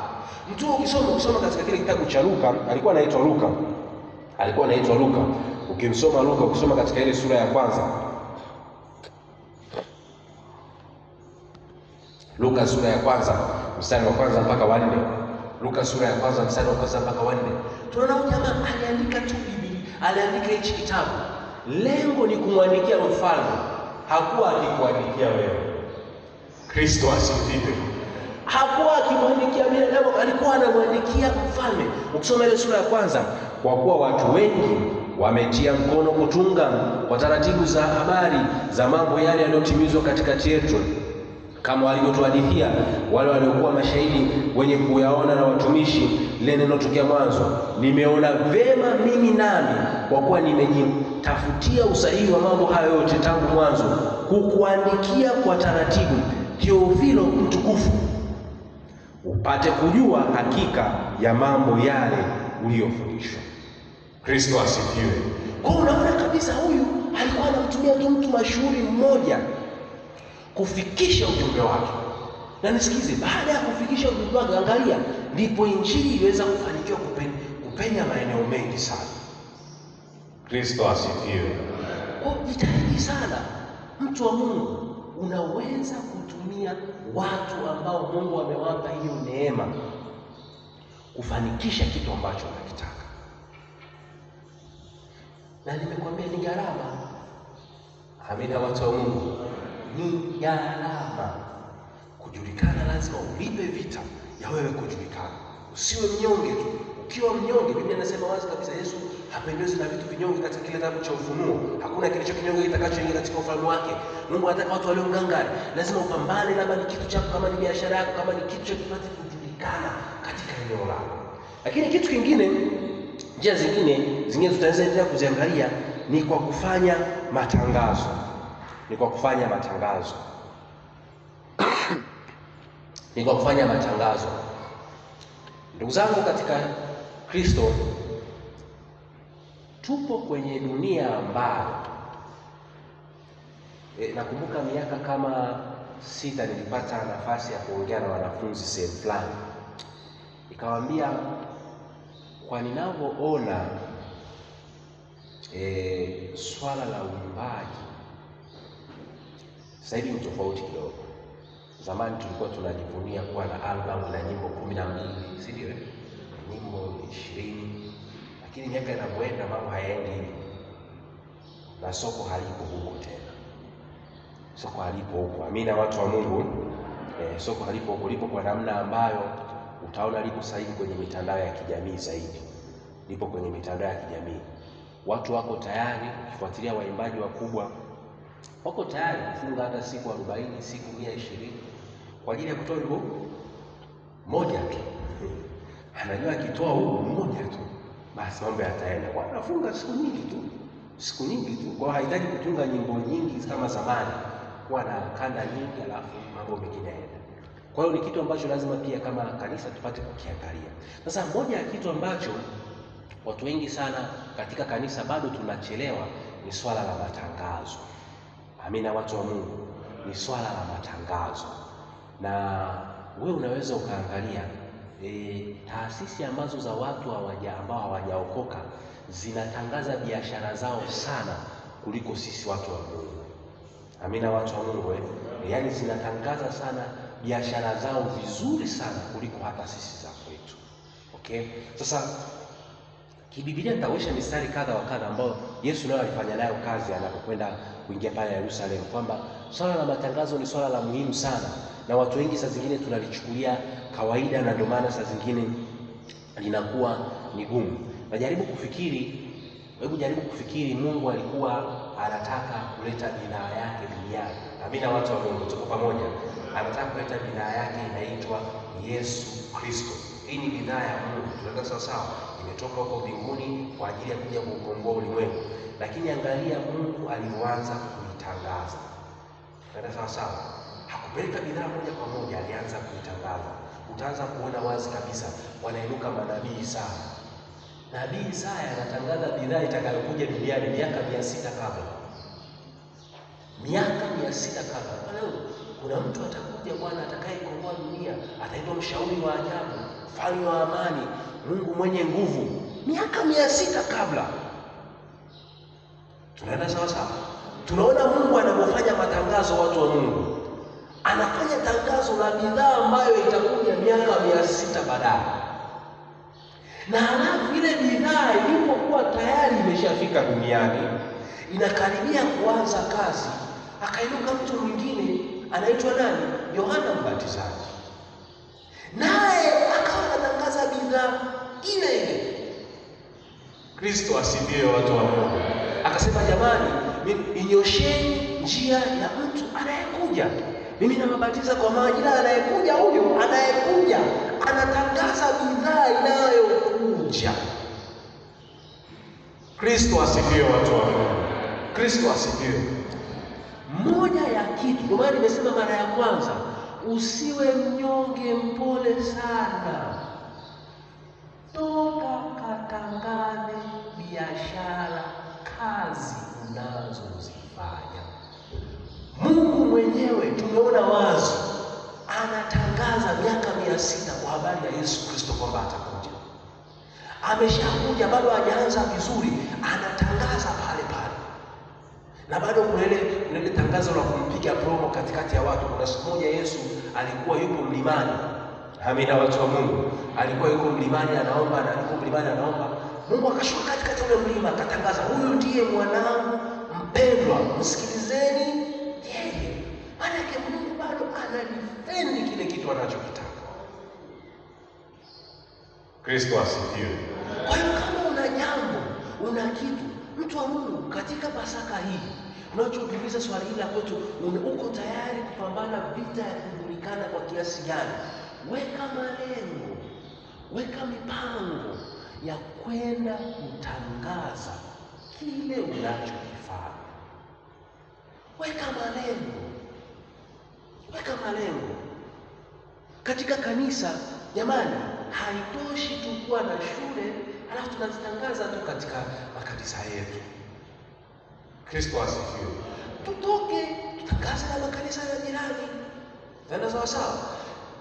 Mtu ukisoma katika kile kitabu cha Luka, alikuwa anaitwa Luka. Ukimsoma Luka, ukisoma katika ile sura ya kwanza, Luka sura ya kwanza mstari wa kwanza mpaka wa 4. Luka sura ya kwanza mstari wa kwanza mpaka wa 4. Tunaona jamaa aliandika tu Biblia, aliandika hichi kitabu. Lengo ni kumwandikia mfalme, hakuwa akikuandikia wewe. Kristo asifiwe. Hakuwa akimwandikia binadamu, alikuwa anamwandikia mfalme. Ukisoma ile sura ya kwanza, kwa kuwa watu wengi wametia mkono kutunga kwa taratibu za habari za mambo yale yaliyotimizwa katikati yetu, kama walivyotuhadithia wale waliokuwa mashahidi wenye kuyaona na watumishi lile neno tokea mwanzo, nimeona vema mimi nami, kwa kuwa nimejitafutia usahihi wa mambo hayo yote tangu mwanzo, kukuandikia kwa taratibu Theophilo mtukufu, upate kujua hakika ya mambo yale uliyofundishwa. Kristo asifiwe. Kwa unaona kabisa huyu alikuwa anamtumia tu mtu mashuhuri mmoja kufikisha ujumbe wake. Na nisikize, baada ya kufikisha ujumbe wake, angalia, ndipo injili iweza kufanikiwa kupenya maeneo mengi sana. Kristo asifiwe. Kwa jitahidi sana, mtu wa Mungu, unaweza kutumia watu ambao Mungu amewapa hiyo neema kufanikisha kitu ambacho unakitaka. Na nimekwambia ni gharama. Amina, watu wa Mungu, ni gharama. Kujulikana lazima ulipe vita ya wewe kujulikana. Usiwe mnyonge tu. Ukiwa mnyonge, Biblia inasema wazi kabisa, Yesu hapendezwi na vitu vinyonge katika kile kitabu cha Ufunuo. Hakuna kilicho kinyonge kitakachoingia katika ufalme wake. Mungu anataka watu walio ngangari. Lazima upambane, labda ni kitu chako, kama ni biashara yako, kama ni kitu cha kipate kujulikana katika eneo lako. Lakini kitu kingine, njia zingine tutaweza endelea kuziangalia ni kwa kufanya matangazo. Ni kwa kufanya matangazo. Ni kwa kufanya matangazo. Ndugu zangu katika Kristo, tupo kwenye dunia ambayo nakumbuka miaka kama 6 nilipata nafasi ya kuongea na wanafunzi sehemu fulani. Nikawaambia kwa ninavyoona swala la uimbaji sasa hivi ni tofauti kidogo. Zamani tulikuwa tunajivunia kuwa na album na nyimbo 12, si ndio? Nyimbo 20. Lakini miaka inapoenda mambo hayaendi hivi. Na soko halipo huko tena. Soko halipo huko. Amina, watu wa Mungu. Soko halipo huko, lipo kwa namna ambayo utaona lipo sasa hivi kwenye mitandao ya kijamii zaidi. Lipo kwenye mitandao ya kijamii. Watu wako tayari, ukifuatilia waimbaji wakubwa, wako tayari kufunga hata siku 40, siku 120 kwa ajili ya kutoa wimbo moja tu. Anajua akitoa huu mmoja tu, basi mambo yataenda. Wanafunga siku nyingi tu. Siku nyingi tu. Kwa hahitaji kutunga nyimbo nyingi kama zamani, kuwa na kanda nyingi alafu mambo mengine yaenda. Kwa hiyo ni kitu ambacho lazima pia kama kanisa tupate kukiangalia. Sasa moja ya kitu ambacho watu wengi sana katika kanisa bado tunachelewa ni swala la matangazo. Amina, watu wa Mungu, ni swala la matangazo. Na wewe unaweza ukaangalia taasisi ambazo za watu ambao hawajaokoka zinatangaza biashara zao sana kuliko sisi watu wa Mungu. Amina, watu wa Mungu, yaani zinatangaza sana biashara zao vizuri sana kuliko hata sisi za kwetu. Okay? Sasa kibiblia nitaonyesha mistari kadha wa kadha ambao Yesu naye alifanya nayo kazi anapokwenda kuingia pale Yerusalemu, kwamba swala la matangazo ni swala la muhimu sana, na watu wengi saa zingine tunalichukulia kawaida, na ndio maana saa zingine linakuwa ni gumu. Hebu jaribu kufikiri Mungu alikuwa anataka kuleta bidhaa yake duniani. Amina, watu wa Mungu, tuko pamoja. Anataka kuleta bidhaa yake inaitwa Yesu Kristo. Hii ni bidhaa ya Mungu. Tunaenda sawa sawa. Imetoka huko mbinguni kwa ajili ya kuja kukomboa ulimwengu. Lakini angalia Mungu alianza kuitangaza. Tunaenda sawa sawa. Hakupeleka bidhaa moja kwa moja, alianza kuitangaza. Utaanza kuona wazi kabisa wanainuka manabii sana. Nabii Isaya anatangaza bidhaa itakayokuja duniani miaka 600 kabla. Miaka 600 kabla. Kuna mtu atakuja Bwana atakayekomboa dunia, ataitwa mshauri wa ajabu, mfalme wa amani, Mungu mwenye nguvu. Miaka 600 kabla. Tunaenda sawa sawa. Tunaona Mungu anapofanya matangazo, watu wa Mungu. Anafanya tangazo la bidhaa ambayo itakuja miaka 600 baadaye. Na halafu ile bidhaa ilipokuwa tayari imeshafika duniani, inakaribia kuanza kazi, akainuka mtu mwingine anaitwa nani? Yohana Mbatizaji. Naye akawa anatangaza bidhaa ile ile. Kristo asifiwe, watu wa Mungu. Akasema, jamani, inyosheni njia ya mtu anayekuja. Mimi namabatiza kwa maji, ila anayekuja huyo, anayekuja anatangaza bidhaa inayokuja. Kristo asifiwe, watu wa Mungu. Kristo asifiwe. Moja ya kitu, ndio maana nimesema mara ya kwanza, usiwe mnyonge, mpole sana. Toka katangane biashara, kazi unazozifanya. Mungu mwenyewe tumeona wazi anatangaza miaka 600 kwa habari ya Yesu Kristo kwamba atakuja. Ameshakuja, bado hajaanza vizuri, anatangaza pale pale. Na bado kuna ile tangazo la kumpiga promo katikati ya watu. Kuna siku moja Yesu alikuwa yupo mlimani. Amina, watu wa Mungu. Alikuwa yuko mlimani anaomba, na yuko mlimani anaomba. Mungu akashuka katikati ya mlima akatangaza, huyu ndiye mwanangu mpendwa, msikilizeni yeye. Maana yake Mungu bado anadefend kile kitu anachokitaka. Kristo asifiwe. Kwa hiyo kama una jambo, una kitu, mtu wa Mungu, katika Pasaka hii unachojiuliza swali hili la kwetu, uko tayari kupambana vita ya kujulikana kwa kiasi gani? Weka malengo, weka mipango ya kwenda kutangaza kile unachokifanya. Weka malengo. Weka malengo. Katika kanisa, jamani, haitoshi tu kuwa na shule alafu tunazitangaza tu katika makanisa yetu. Kristo asifiwe. Tutoke tutangaze na makanisa ya jirani. Tena sawa sawa.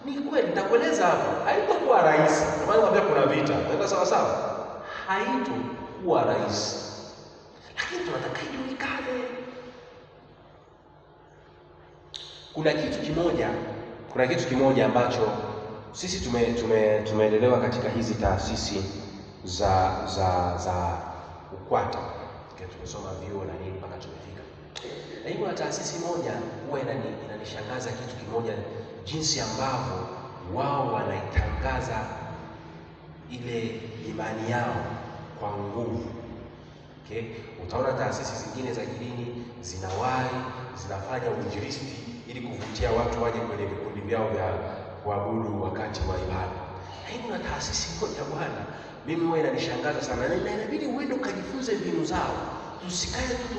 Ni kweli nitakueleza hapo, haitakuwa rahisi. Kwa maana kwamba kuna vita. Tena sawa sawa. Haitakuwa rahisi. Lakini tunataka ijulikane. Kuna kitu kimoja ambacho sisi tumeelelewa katika hizi taasisi za UKWATA. Tumesoma vyuo na nini mpaka tumefika. Na kuna taasisi moja huwa inanishangaza kitu kimoja, jinsi ambavyo wao wanaitangaza ile imani yao kwa nguvu. Okay? Utaona taasisi zingine za dini zinafanya uinjilisti ili kuvutia watu waje kwenye vikundi vyao vya kuabudu wakati wa ibada. Na kuna taasisi moja bwana, mimi huwa inanishangaza sana, na inabidi uende ukajifunze mbinu zao. Tusikae tu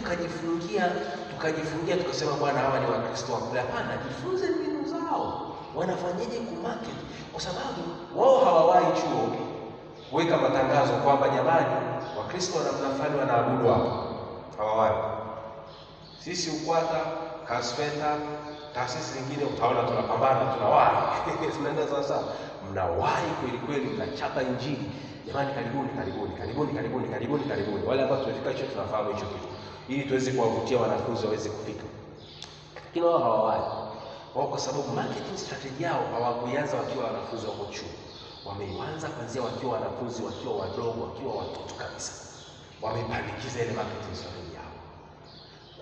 tukajifungia tukasema bwana hawa ni Wakristo wa kweli. Hapana, jifunze mbinu zao. Wanafanyaje kumarket? Kwa sababu wao hawawahi chuo kuweka matangazo kwamba jamani, Wakristo wanafanya wanaabudu hapa. Hawawahi. Sisi UKWATA, Kasfeta, taasisi zingine utaona tunapambana, tunawahi. Tunaenda sasa, mnawahi kweli kweli, mnachapa injili. Jamani, karibuni. Wale ambao tumefika hicho tunafahamu hicho kitu, ili tuweze kuwavutia wanafunzi waweze kufika. Lakini wao hawawahi. Wao kwa sababu marketing strategy yao hawakuanza wakiwa wanafunzi wako chuo. Wameanza kuanzia wakiwa wanafunzi, wakiwa wadogo, wakiwa watoto kabisa. Wamepandikiza ile marketing strategy yao.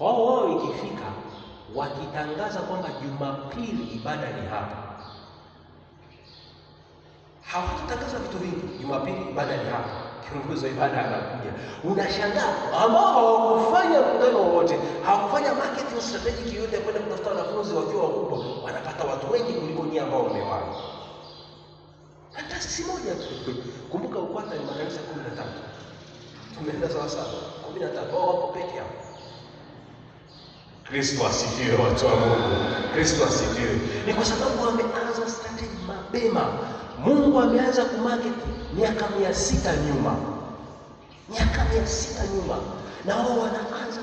Wao ikifika wakitangaza kwamba Jumapili ibada ni hapa. Hawatatangaza vitu vingi. Jumapili ibada ni hapa. Kiongozi wa ibada anakuja. Unashangaa ambao hawakufanya mkutano wowote, hawakufanya marketing strategy yoyote ya kwenda kutafuta wanafunzi wakiwa wakubwa, wanapata watu wengi kuliko nyinyi ambao mmewahi. Hata sisi moja tu. Kumbuka UKWATA ni makanisa 13. Tumeenda sawa sawa 13. Wao wako peke yao. Kristo asifiwe, watu wa Mungu. Kristo asifiwe. Ni kwa sababu wameanza strategy mapema. Mungu ameanza kumarket miaka 600 nyuma. Miaka 600 nyuma. Na wao wanaanza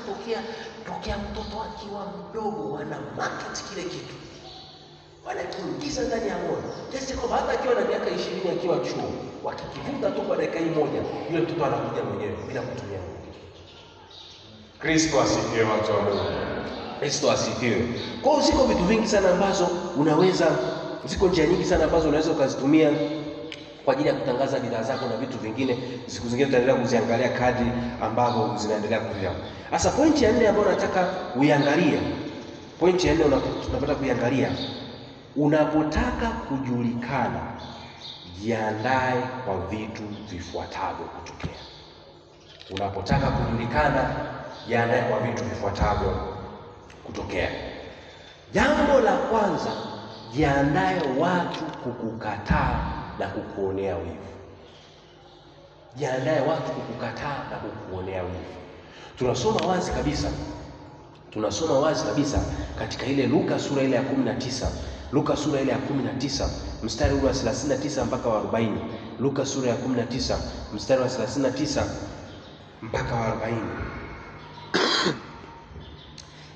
tokea mtoto akiwa mdogo, wana market kile kitu. Wanakiingiza ndani ya moyo. Kiasi kwamba hata akiwa na miaka 20 akiwa chuo, wakikivuta tu kwa dakika moja, yule mtoto anakuja mwenyewe bila kutumia nguvu. Kristo asifiwe, watu wa Mungu. Kristo asifiwe. Kwa hiyo ziko vitu vingi sana ambazo ziko njia nyingi sana ambazo unaweza ukazitumia kwa ajili ya kutangaza bidhaa zako na vitu vingine. Siku zingine tutaendelea kuziangalia kadri ambavyo zinaendelea kuja. Sasa pointi ya 4 ambayo nataka uiangalie. Pointi ya 4 tunapata kuiangalia. Unapotaka kujulikana, jiandae kwa vitu vifuatavyo kutokea. Unapotaka kujulikana, jiandae kwa vitu vifuatavyo kutokea. Jambo la kwanza, jiandae watu kukukataa na kukuonea wivu. Jiandae watu kukukataa na kukuonea wivu. Tunasoma wazi kabisa katika ile Luka sura ile ya 19 Luka sura ile ya 19 mstari wa 39 mpaka wa 40. Luka sura ya 19 mstari wa 39 mpaka wa 40.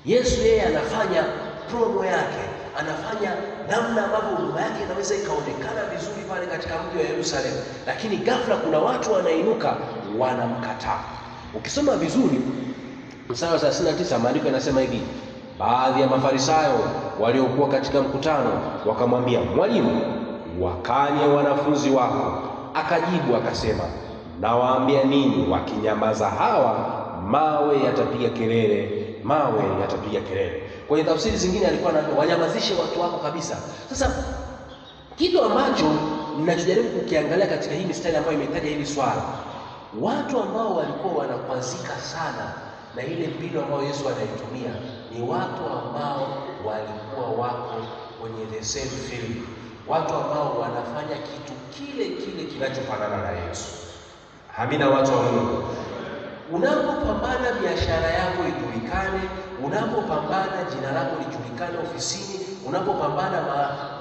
Yesu yeye anafanya promo yake, anafanya namna ambavyo huduma yake inaweza ikaonekana vizuri pale katika mji wa Yerusalemu, lakini ghafla kuna watu wanainuka wanamkataa. Ukisoma vizuri mstari wa 39 maandiko yanasema hivi: baadhi ya Mafarisayo waliokuwa katika mkutano wakamwambia, mwalimu, wakanye wanafunzi wako. Akajibu akasema, nawaambia ninyi, wakinyamaza hawa mawe yatapiga kelele, mawe yatapiga kelele. Kwenye tafsiri zingine alikuwa anaambia wanyamazishe watu wako kabisa. Sasa kitu ambacho ninachojaribu kukiangalia katika hii mistari ambayo imetaja hili swala, watu ambao walikuwa wanakwazika sana na ile mbinu ambayo Yesu anaitumia ni watu ambao walikuwa wako kwenye the same field, watu ambao wanafanya kitu kile kile kinachofanana na Yesu. Amina, watu wa Mungu. Unapopambana biashara yako ijulikane, unapopambana jina lako lijulikane ofisini, unapopambana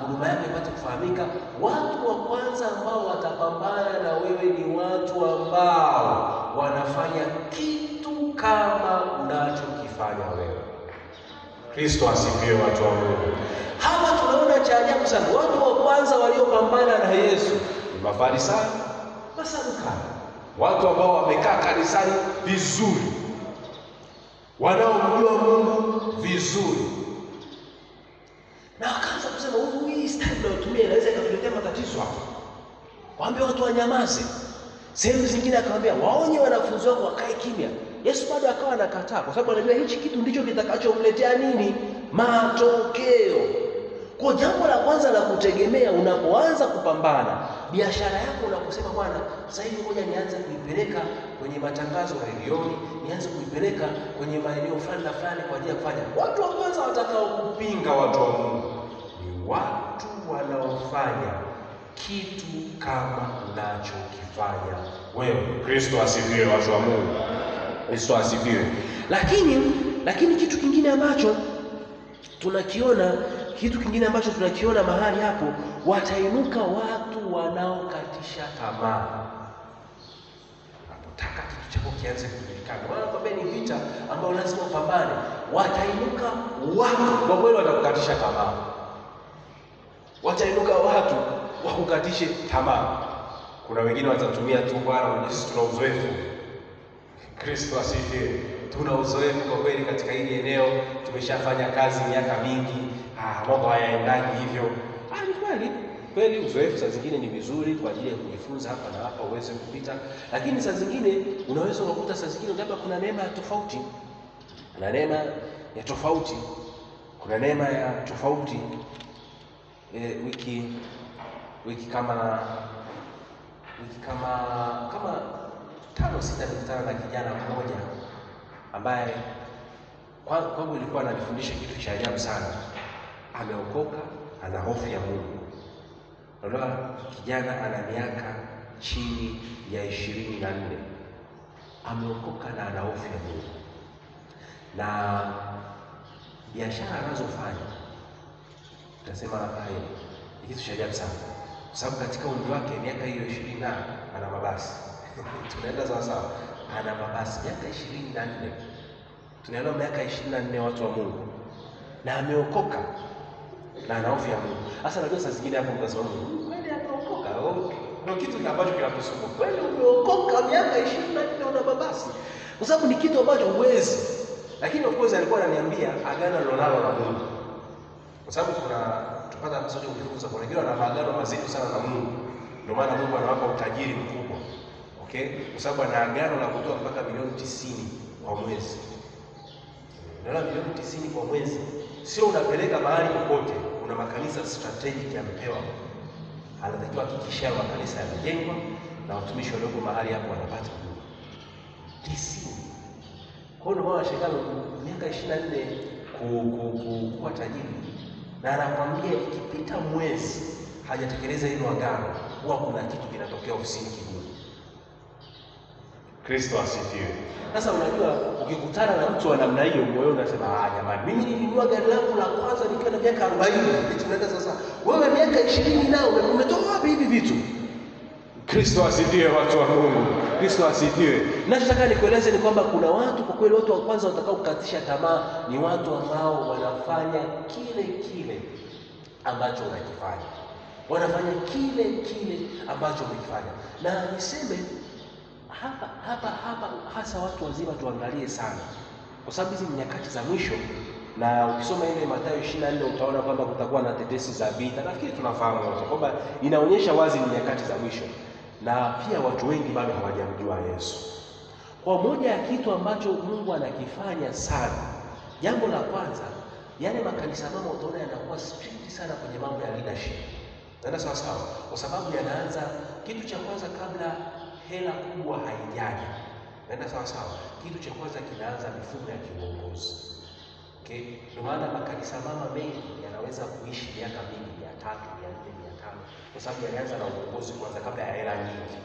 huduma yako ipate kufahamika, watu wa kwanza ambao watapambana na wewe ni watu ambao wanafanya kitu kama unachokifanya wewe. Kristo asifiwe, watu wa Mungu. Hapa tunaona cha ajabu sana. Watu wa kwanza waliopambana na Yesu ni Mafarisayo, Masadukayo. Watu ambao wamekaa kanisani vizuri, wanaomjua Mungu vizuri, na wakaanza kusema hii style tunayotumia inaweza ikatuletea matatizo hapa. Waambie watu wanyamaze. Sehemu zingine akamwambia waonye wanafunzi wako wakae kimya. Yesu bado akawa anakataa, kwa sababu anajua hichi kitu ndicho kitakachomletea nini? Matokeo. Kwa jambo la kwanza la kutegemea unapoanza kupambana biashara yako, unaposema bwana, sasa hivi ngoja nianze kuipeleka kwenye matangazo redioni, nianze kuipeleka kwenye maeneo fulani na fulani kwa ajili ya kufanya, watu wa kwanza watakao kupinga, watu wa Mungu, ni watu wanaofanya kitu kama unachokifanya wewe. Kristo asifiwe, watu wa Mungu. Kristo asifiwe. Lakini kitu kingine ambacho tunakiona mahali hapo, watainuka watu wanaokatisha tamaa. Unapotaka kitu chako kianze kujulikana, wanakwambia ni vita ambayo lazima upambane, watainuka watu kwa kweli watakukatisha tamaa. Watainuka watu wakukatishe tamaa. Kuna wengine watatumia tu, bwana, sisi tuna uzoefu. Kristo asifiwe. Tuna uzoefu kwa kweli katika hili eneo, tumeshafanya kazi miaka mingi, mambo hayaendaji hivyo. Ni kweli uzoefu saa zingine ni vizuri kwa ajili ya kujifunza hapa na hapa uweze kupita, lakini saa zingine unaweza kukuta saa zingine labda kuna neema ya tofauti. Kuna neema ya tofauti. Kuna neema ya tofauti. Wiki kama 5-6 nilikutana na kijana mmoja ambaye kwangu ilikuwa ananifundisha kitu cha ajabu sana. Ameokoka, ana hofu ya Mungu. Ndio kijana ana miaka chini ya 24. Ameokoka na ana hofu ya Mungu. Na biashara anazofanya utasema haya ni kitu cha ajabu sana. Kwa sababu katika umri wake miaka hiyo 20 ana mabasi. Tunaenda sawa. Ana mabasi miaka 24. Tunaelewa miaka 24, watu wa Mungu. Na ameokoka na ana hofu ya Mungu. Sasa najua saa zingine hapo mtazamo, kweli ameokoka? Ndio kitu ambacho kinakusumbua. Kweli umeokoka miaka 24 una mabasi? Kwa sababu ni kitu ambacho huwezi. Lakini of course alikuwa ananiambia agano alilonalo na Mungu. Kwa sababu tupata sote kujifunza, kwa wengine wana maagano mazito sana na Mungu. Ndio maana Mungu anawapa utajiri mkubwa. Okay? Kwa sababu ana agano la kutoa mpaka milioni 90 kwa mwezi. Ndio milioni 90 kwa mwezi. Sio unapeleka mahali popote. Kuna makanisa strategic yamepewa. Anatakiwa hakikisha makanisa yamejengwa na watumishi walioko mahali hapo wanapata huduma. 90. Kwa hiyo ndio shekalo miaka 24 kuwa tajiri. Na anakwambia ikipita mwezi hajatekeleza hilo agano, huwa kuna kitu kinatokea ofisini kigumu. Kristo asifiwe. Sasa unajua ukikutana na mtu wa namna hiyo, moyo unasema jamani, mimi nilinunua gari langu la kwanza nikiwa na miaka 40. Tunaenda sasa, wewe miaka 20 nao umetoa wapi hivi vitu? Kristo asifiwe, watu wa Mungu. Kristo asifiwe. Ninachotaka nikueleze ni kwamba kuna watu, kwa kweli watu wa kwanza watakao kukatisha tamaa ni watu ambao wanafanya kile ambacho unakifanya. Wanafanya kile ambacho unakifanya. Na niseme hapa hasa watu wazima tuangalie sana. Kwa sababu hizi ni nyakati za mwisho, na ukisoma ile Mathayo 24 utaona kwamba kutakuwa na tetesi za vita. Nafikiri tunafahamu wote kwamba inaonyesha wazi ni nyakati za mwisho. Na pia watu wengi bado hawajamjua Yesu. Kwa moja ya kitu ambacho Mungu anakifanya sana, jambo la kwanza, yale makanisa mama utaona yanakuwa strict sana kwenye mambo ya leadership. Ndio sawa, kwa sababu yanaanza kitu cha kwanza kabla hela kubwa haijaja. Ndio sawa. Kitu cha kwanza kinaanza mifumo ya kiuongozi. Okay? Ndio maana makanisa mama mengi yanaweza kuishi miaka mingi, 300, 400, 500, kwa sababu yanaanza na uongozi kwanza kabla ya hela nyingi.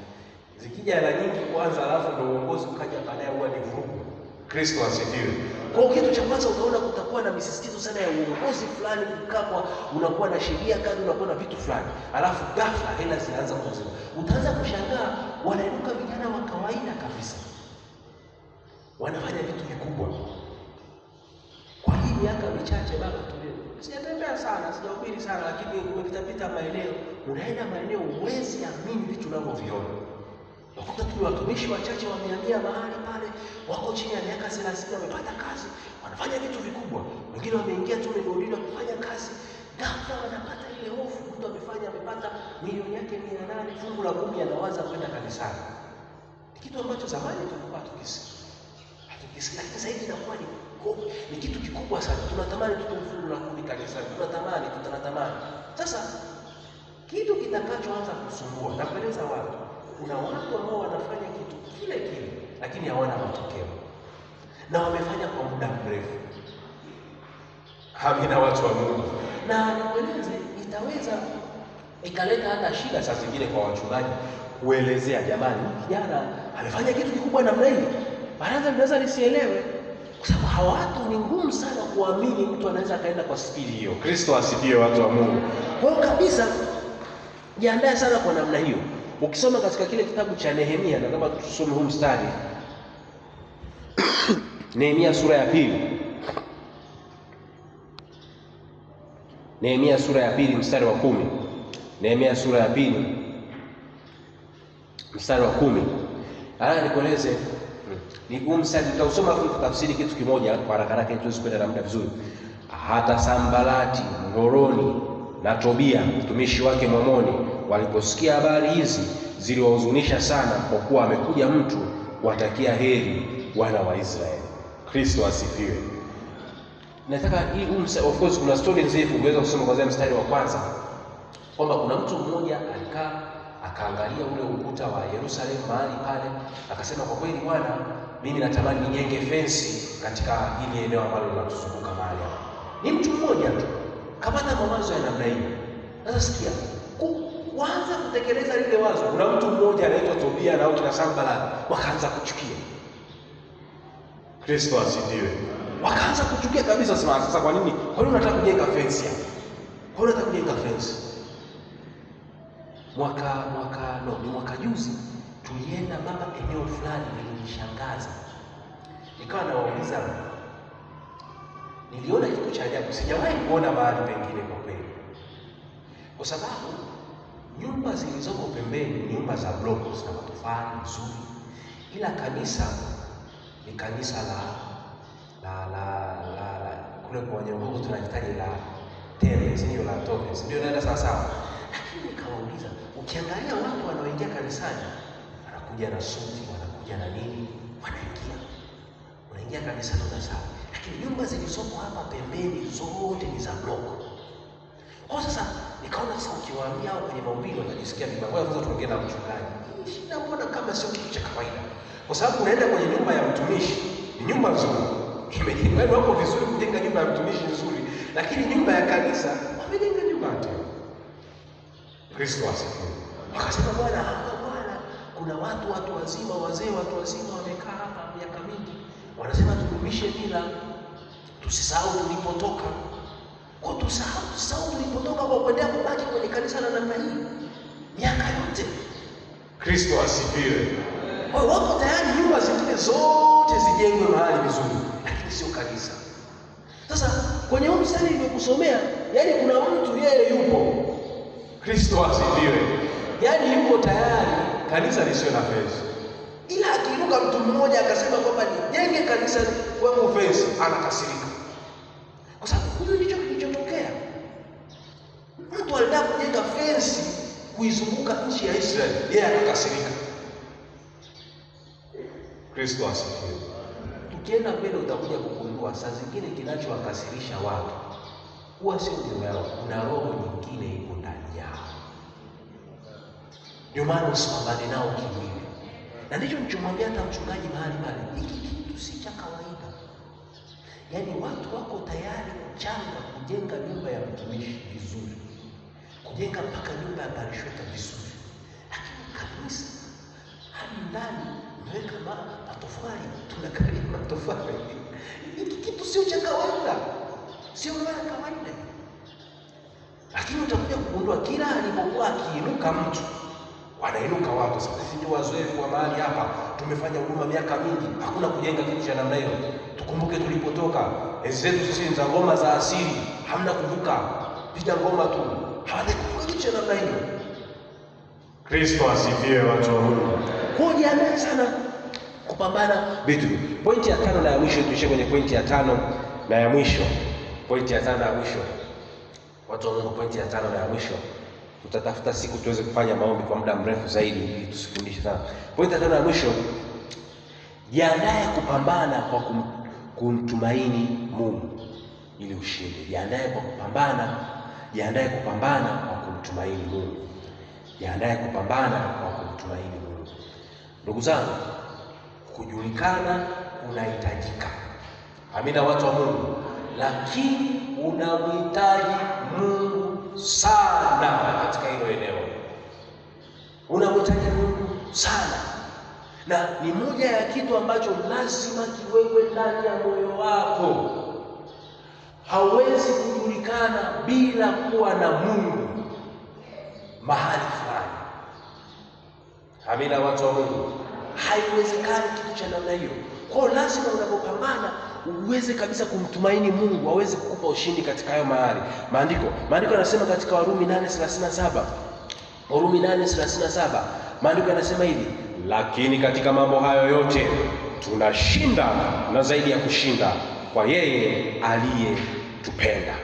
Zikija hela nyingi kwanza, alafu ndio uongozi ukaja baadaye, huwa ni vurugu. Kristo asifiwe. Kwa hiyo kitu cha kwanza utaona kutakuwa na misisitizo sana ya uongozi fulani kukakwa, unakuwa na sheria kali, unakuwa na vitu fulani. Alafu ghafla hela zinaanza kuzima. Utaanza kushangaa wanainuka vijana wa kawaida kabisa, wanafanya vitu vikubwa. Kwa hii miaka michache baba sijatembea sana, sijahubiri sana, lakini umepita maeneo, unaenda maeneo uwezi amini vitu unavyoviona. Wakuta tu watumishi wachache wamehamia mahali pale, wako chini ya miaka 30 wamepata kazi, wanafanya vitu vikubwa. Wengine wameingia tu migodini kufanya kazi, ghafla wanapata ile hofu, mtu amepata milioni yake 800, fungu la 10 anawaza kwenda kanisani. Kitu ambacho zamani tulikuwa tukisikia. Lakini sasa hivi inakuwa ni kitu kikubwa sana. Tunatamani tutoe fungu la 10 kanisani, tunatamani. Sasa kitu kitakachoanza kusumbua, na kueleza watu, kuna watu ambao wanafanya kitu kile lakini hawana matokeo, na wamefanya kwa muda mrefu. Hamina, watu wa Mungu. Na nikueleze, itaweza ikaleta hata shida saa zingine kwa wachungaji kuelezea, jamani, kijana amefanya kitu kikubwa namna hii, baraza linaweza lisielewe, kwa sababu hawa watu ni ngumu sana kuamini mtu anaweza kaenda kwa spidi hiyo. Kristo asifiwe, watu wa Mungu. Kwa hiyo kabisa jiandae sana kwa namna hiyo. Ukisoma katika kile kitabu cha Nehemia, na kama tusome huu mstari Nehemia sura ya 2. Nehemia sura ya 2 mstari wa 10. Nehemia sura ya 2 mstari wa 10. Nikueleze ni mstari nitausoma kwa tafsiri kitu kimoja kwa haraka ili tuweze kwenda na muda vizuri. Hata Sambalati Mhoroni na Tobia mtumishi wake Mwamoni waliposikia habari hizi, ziliwahuzunisha sana, kwa kuwa amekuja mtu kuwatakia heri wana wa Israeli. Kristo asifiwe. Nataka hii of course kuna story nzito, ungeweza kusoma kuanzia mstari wa kwanza, kwamba kuna mtu mmoja alikaa akaangalia ule ukuta wa Yerusalemu mahali pale, akasema, kwa kweli Bwana, mimi natamani nijenge fensi katika hili eneo ambalo linatuzunguka mahali hapa. Ni mtu mmoja tu kapata mawazo ya namna hiyo. Sasa sikia, kuanza kutekeleza lile wazo, kuna mtu mmoja anaitwa Tobia na kina Sanbalati wakaanza kuchukia. Kristo asifiwe. Wakaanza kuchukia kabisa, sema sasa kwa nini unataka kujenga fence hapa? Kwa nini unataka kujenga fence? Mwaka juzi tulienda baba eneo fulani, lilinishangaza. Nikawa nawauliza, niliona kitu cha ajabu, sijawahi kuona mahali pengine kwa kweli. Kwa sababu nyumba zilizoko pembeni ni nyumba za blocks na matofali nzuri. Ila kanisa ni kanisa la kule kwa Nyambogo tunahitaji la terrace, ndio la tokens, ndio naenda sawa. Lakini nikawauliza, ukiangalia watu wanaoingia kanisani, wanakuja na suti, wanakuja na nini, wanaingia kanisani na sawa. Lakini nyumba zilizoko hapa pembeni zote ni za block. Kwa sasa nikaona sasa ukiwaambia hao kwenye mahubiri watajisikia vibaya. Kwa hiyo tuongee na mchungaji. Shida mbona kama sio kitu cha kawaida? Kwa sababu unaenda kwenye nyumba ya mtumishi, ni nyumba nzuri. Imejengwa hapo vizuri, kujenga nyumba ya mtumishi nzuri, lakini nyumba ya kanisa wamejenga nyumba tu. Kristo asifiwe. Wakasema Bwana, kuna watu wazima, wazee, watu wazima wamekaa hapa miaka mingi, wanasema tudumishe mila, tusisahau tulipotoka. Kwa tusahau tulipotoka kwa kuendelea kubaki kwenye kanisa la namna hii miaka yote. Kristo asifiwe. Kwa hiyo wako tayari nyumba zingine zote zijengwe mahali vizuri, lakini sio kanisa. Sasa kwenye huu mstari nimekusomea, yani kuna mtu yeye yupo, Kristo asifiwe, yani yuko tayari kanisa lisio na fence. Ila akiruka mtu mmoja akasema kwamba nijenge kanisa kwangu fence, anakasirika. Kwa sababu huyo ndicho kilichotokea. Mtu alitaka kujenga fence kuizunguka nchi ya Israeli, yeye akakasirika. Kristo asifiwe. Tukienda mbele utakuja kugundua saa zingine kinachowakasirisha watu huwa sio ndio yao, kuna roho nyingine iko ndani yao. Ndio maana usipambane nao kimwili. Na ndicho nichomwambia hata mchungaji mahali pale, hiki kitu si cha kawaida. Yaani watu wako tayari kuchanga kujenga nyumba ya mtumishi vizuri, kujenga mpaka nyumba ya parishota vizuri, lakini kanisa hadi ndani mweka matofali, tunakalia matofali. Hiki kitu sio cha kawaida, sio mara kawaida. Lakini utakuja kugundua kila alipokuwa akiinuka mtu, wanainuka watu. Sasa sisi ndio wazoefu wa mahali hapa, tumefanya huduma miaka mingi, hakuna kujenga kitu cha namna hiyo. Tukumbuke tulipotoka, enzi zetu sisi za ngoma za asili, hamna kuvuka, piga ngoma tu, hawajakuvuka kitu cha namna hiyo. Kristo asifiwe, watu wa Mungu. Kujiandaa sana kupambana vitu. Pointi ya 5 na ya mwisho, tuishie kwenye pointi ya 5 na ya mwisho. Pointi ya 5 na ya mwisho, watu wa Mungu, pointi ya 5 na ya mwisho. Tutatafuta siku tuweze kufanya maombi kwa muda mrefu zaidi ili tusifundishe sana. Pointi ya 5 na mwisho, jiandae kupambana kwa kumtumaini Mungu ili ushinde. Jiandae kwa kupambana, jiandae kupambana kwa kumtumaini Mungu. Jiandae kupambana kwa kumtumaini Mungu. Ndugu zangu, kujulikana kunahitajika. Amina, watu wa Mungu. Lakini unamhitaji Mungu sana katika hilo eneo. Unamhitaji Mungu sana. Na ni moja ya kitu ambacho lazima kiwewe ndani ya moyo wako. Hauwezi kujulikana bila kuwa na Mungu mahali fulani. Amina, watu wa Mungu. Haiwezekani kitu cha namna hiyo. Kwa lazima unapopambana uweze kabisa kumtumaini Mungu aweze kukupa ushindi katika hayo mahali. Maandiko yanasema katika Warumi 8:37. Warumi 8:37. Maandiko yanasema hivi, lakini katika mambo hayo yote tunashinda na zaidi ya kushinda kwa yeye aliyetupenda.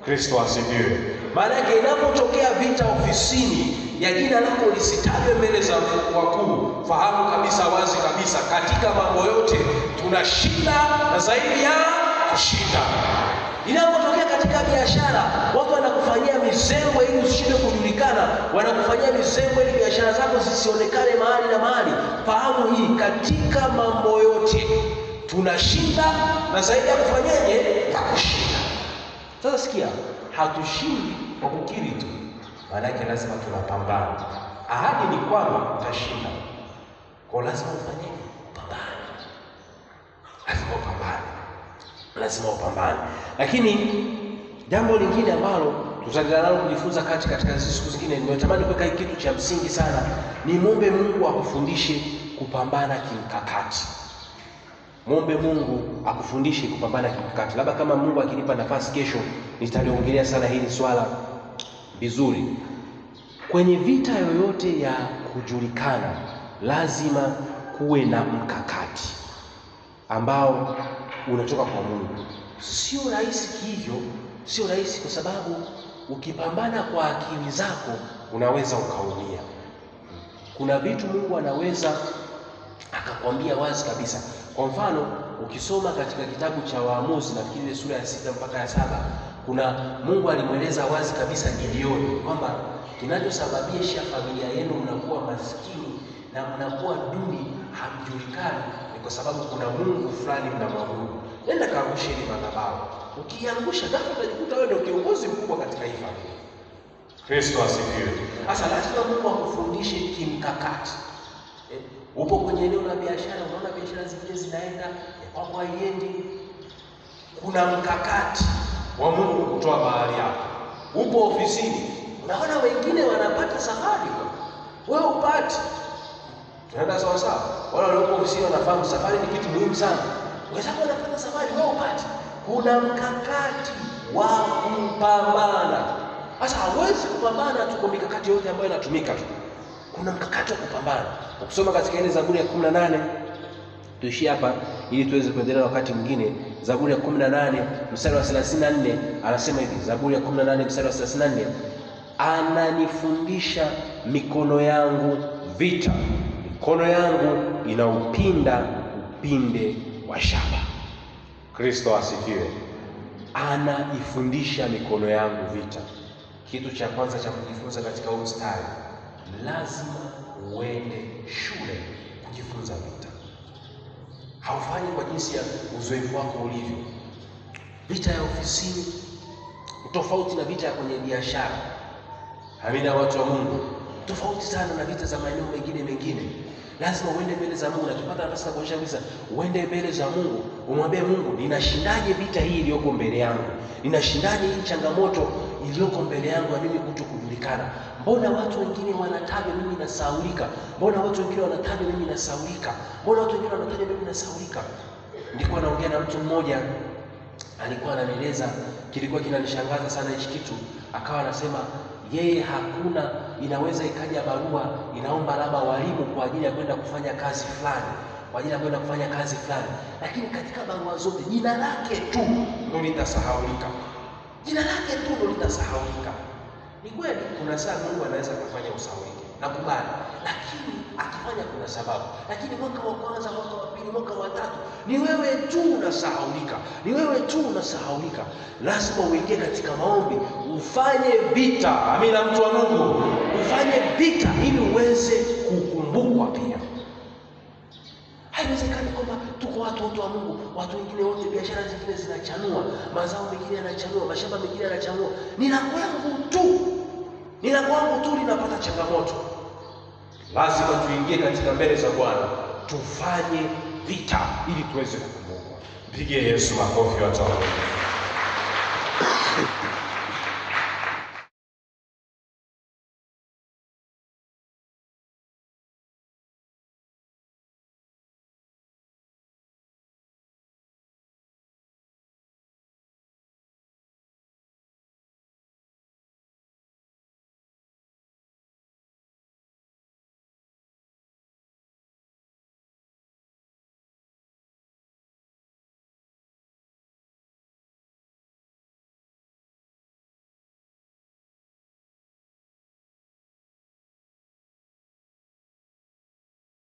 Kristo asifiwe. Maana yake inapotokea vita ofisini ya jina lako lisitajwe mbele za wakuu, fahamu kabisa, wazi kabisa, katika mambo yote tunashinda na zaidi ya kushinda. Inapotokea katika biashara, watu wanakufanyia misengwe ili usishinde kujulikana, wanakufanyia misengwe ili biashara zako zisionekane mahali na mahali, fahamu hii, katika mambo yote tunashinda na zaidi ya kufanyaje? Ya kushinda. Sasa sikia, hatushindi kwa kukiri tu. Maana yake lazima tunapambana. Ahadi ni kwamba utashinda. Kwa lazima ufanyeje? Pambana. Lazima upambane. Lazima upambane. Lakini jambo lingine ambalo tutaendelea nalo kujifunza katika siku zingine, nimetamani kuweka kitu cha msingi sana, ni muombe Mungu akufundishe kupambana kimkakati. Muombe Mungu akufundishe kupambana kimkakati. Labda kama Mungu akinipa nafasi kesho nitaliongelea sana hili swala vizuri. Kwenye vita yoyote ya kujulikana lazima kuwe na mkakati ambao unatoka kwa Mungu. Sio rahisi hivyo, sio rahisi, kwa sababu ukipambana kwa akili zako unaweza ukaumia. Kuna vitu Mungu anaweza akakwambia wazi kabisa. Kwa mfano, ukisoma katika kitabu cha Waamuzi, nafikiri sura ya 6 mpaka ya 7, kuna Mungu alimweleza wazi kabisa Gideoni kwamba kinachosababisha familia yenu mnakuwa maskini na mnakuwa duni, hamjulikani, ni kwa sababu kuna Mungu fulani mnamwabudu. Nenda kaangushe ile madhabahu. Ukiangusha ghafla utajikuta wewe ndio kiongozi mkubwa katika hii familia. Kristo asifiwe. Sasa lazima Mungu akufundishe kimkakati. Upo kwenye eneo la biashara, unaona biashara zingine zinaenda, kwako haiendi. Kuna mkakati wa Mungu kutoa mahali hapo. Upo ofisini, unaona wengine wanapata safari, wewe upati. Tunaenda sawa sawa. Wale walio ofisini wanafahamu safari ni kitu muhimu sana. Wenzako wanapata safari, wewe upati. Kuna mkakati wa kupambana. Sasa hawezi kupambana tu kwa mikakati yote ambayo inatumika tu. Kuna mkakati wa kupambana. Ukisoma katika ile Zaburi ya 18, tuishie hapa ili tuweze kuendelea wakati mwingine. Zaburi ya 18 mstari wa 34 anasema hivi, Zaburi ya 18 mstari wa 34, ananifundisha mikono yangu vita, mikono yangu inaupinda upinde wa shaba. Kristo asifiwe. Anaifundisha mikono yangu vita. Kitu cha kwanza cha kujifunza katika huu mstari, lazima uende shule kujifunza vita. Haufanyi kwa jinsi ya uzoefu wako ulivyo. Vita ya ofisini tofauti na vita ya kwenye biashara. Amina, watu wa Mungu, tofauti sana na vita za maeneo mengine. Lazima uende mbele za Mungu. Na tupata nafasi ya kuonyesha visa, uende mbele za Mungu, umwambie Mungu, ninashindaje vita hii iliyoko mbele yangu? Ninashindaje hii changamoto iliyoko mbele yangu ya mimi kutokujulikana? Mbona watu wengine wanataja mimi nasahaulika? Mbona watu wengine wanataja mimi nasahaulika? Mbona watu wengine wanataja mimi nasahaulika? Nilikuwa naongea na mtu mmoja, alikuwa ananieleza, kilikuwa kinanishangaza sana hichi kitu. Akawa anasema yeye hakuna, inaweza ikaja barua inaomba labda walimu kwa ajili ya kwenda kufanya kazi fulani, lakini katika barua zote jina lake tu ndio litasahaulika. Ni kweli kuna saa Mungu anaweza kufanya usahaulike, nakubali, lakini akifanya kuna sababu. Lakini mwaka wa kwanza, mwaka wa pili, mwaka wa tatu, ni wewe tu unasahaulika. Lazima uingie katika maombi, ufanye vita. Amina, mtu wa Mungu, ufanye vita ili uweze kukumbukwa pia. Haiwezekani kwamba tuko watu wa Mungu, watu wengine wote biashara zingine zinachanua, mazao mengine yanachanua, mashamba mengine yanachanua. Ni la kwangu tu linapata changamoto. Lazima tuingie katika mbele za Bwana, tufanye vita ili tuweze kukumbukwa. Mpigie Yesu makofi watu.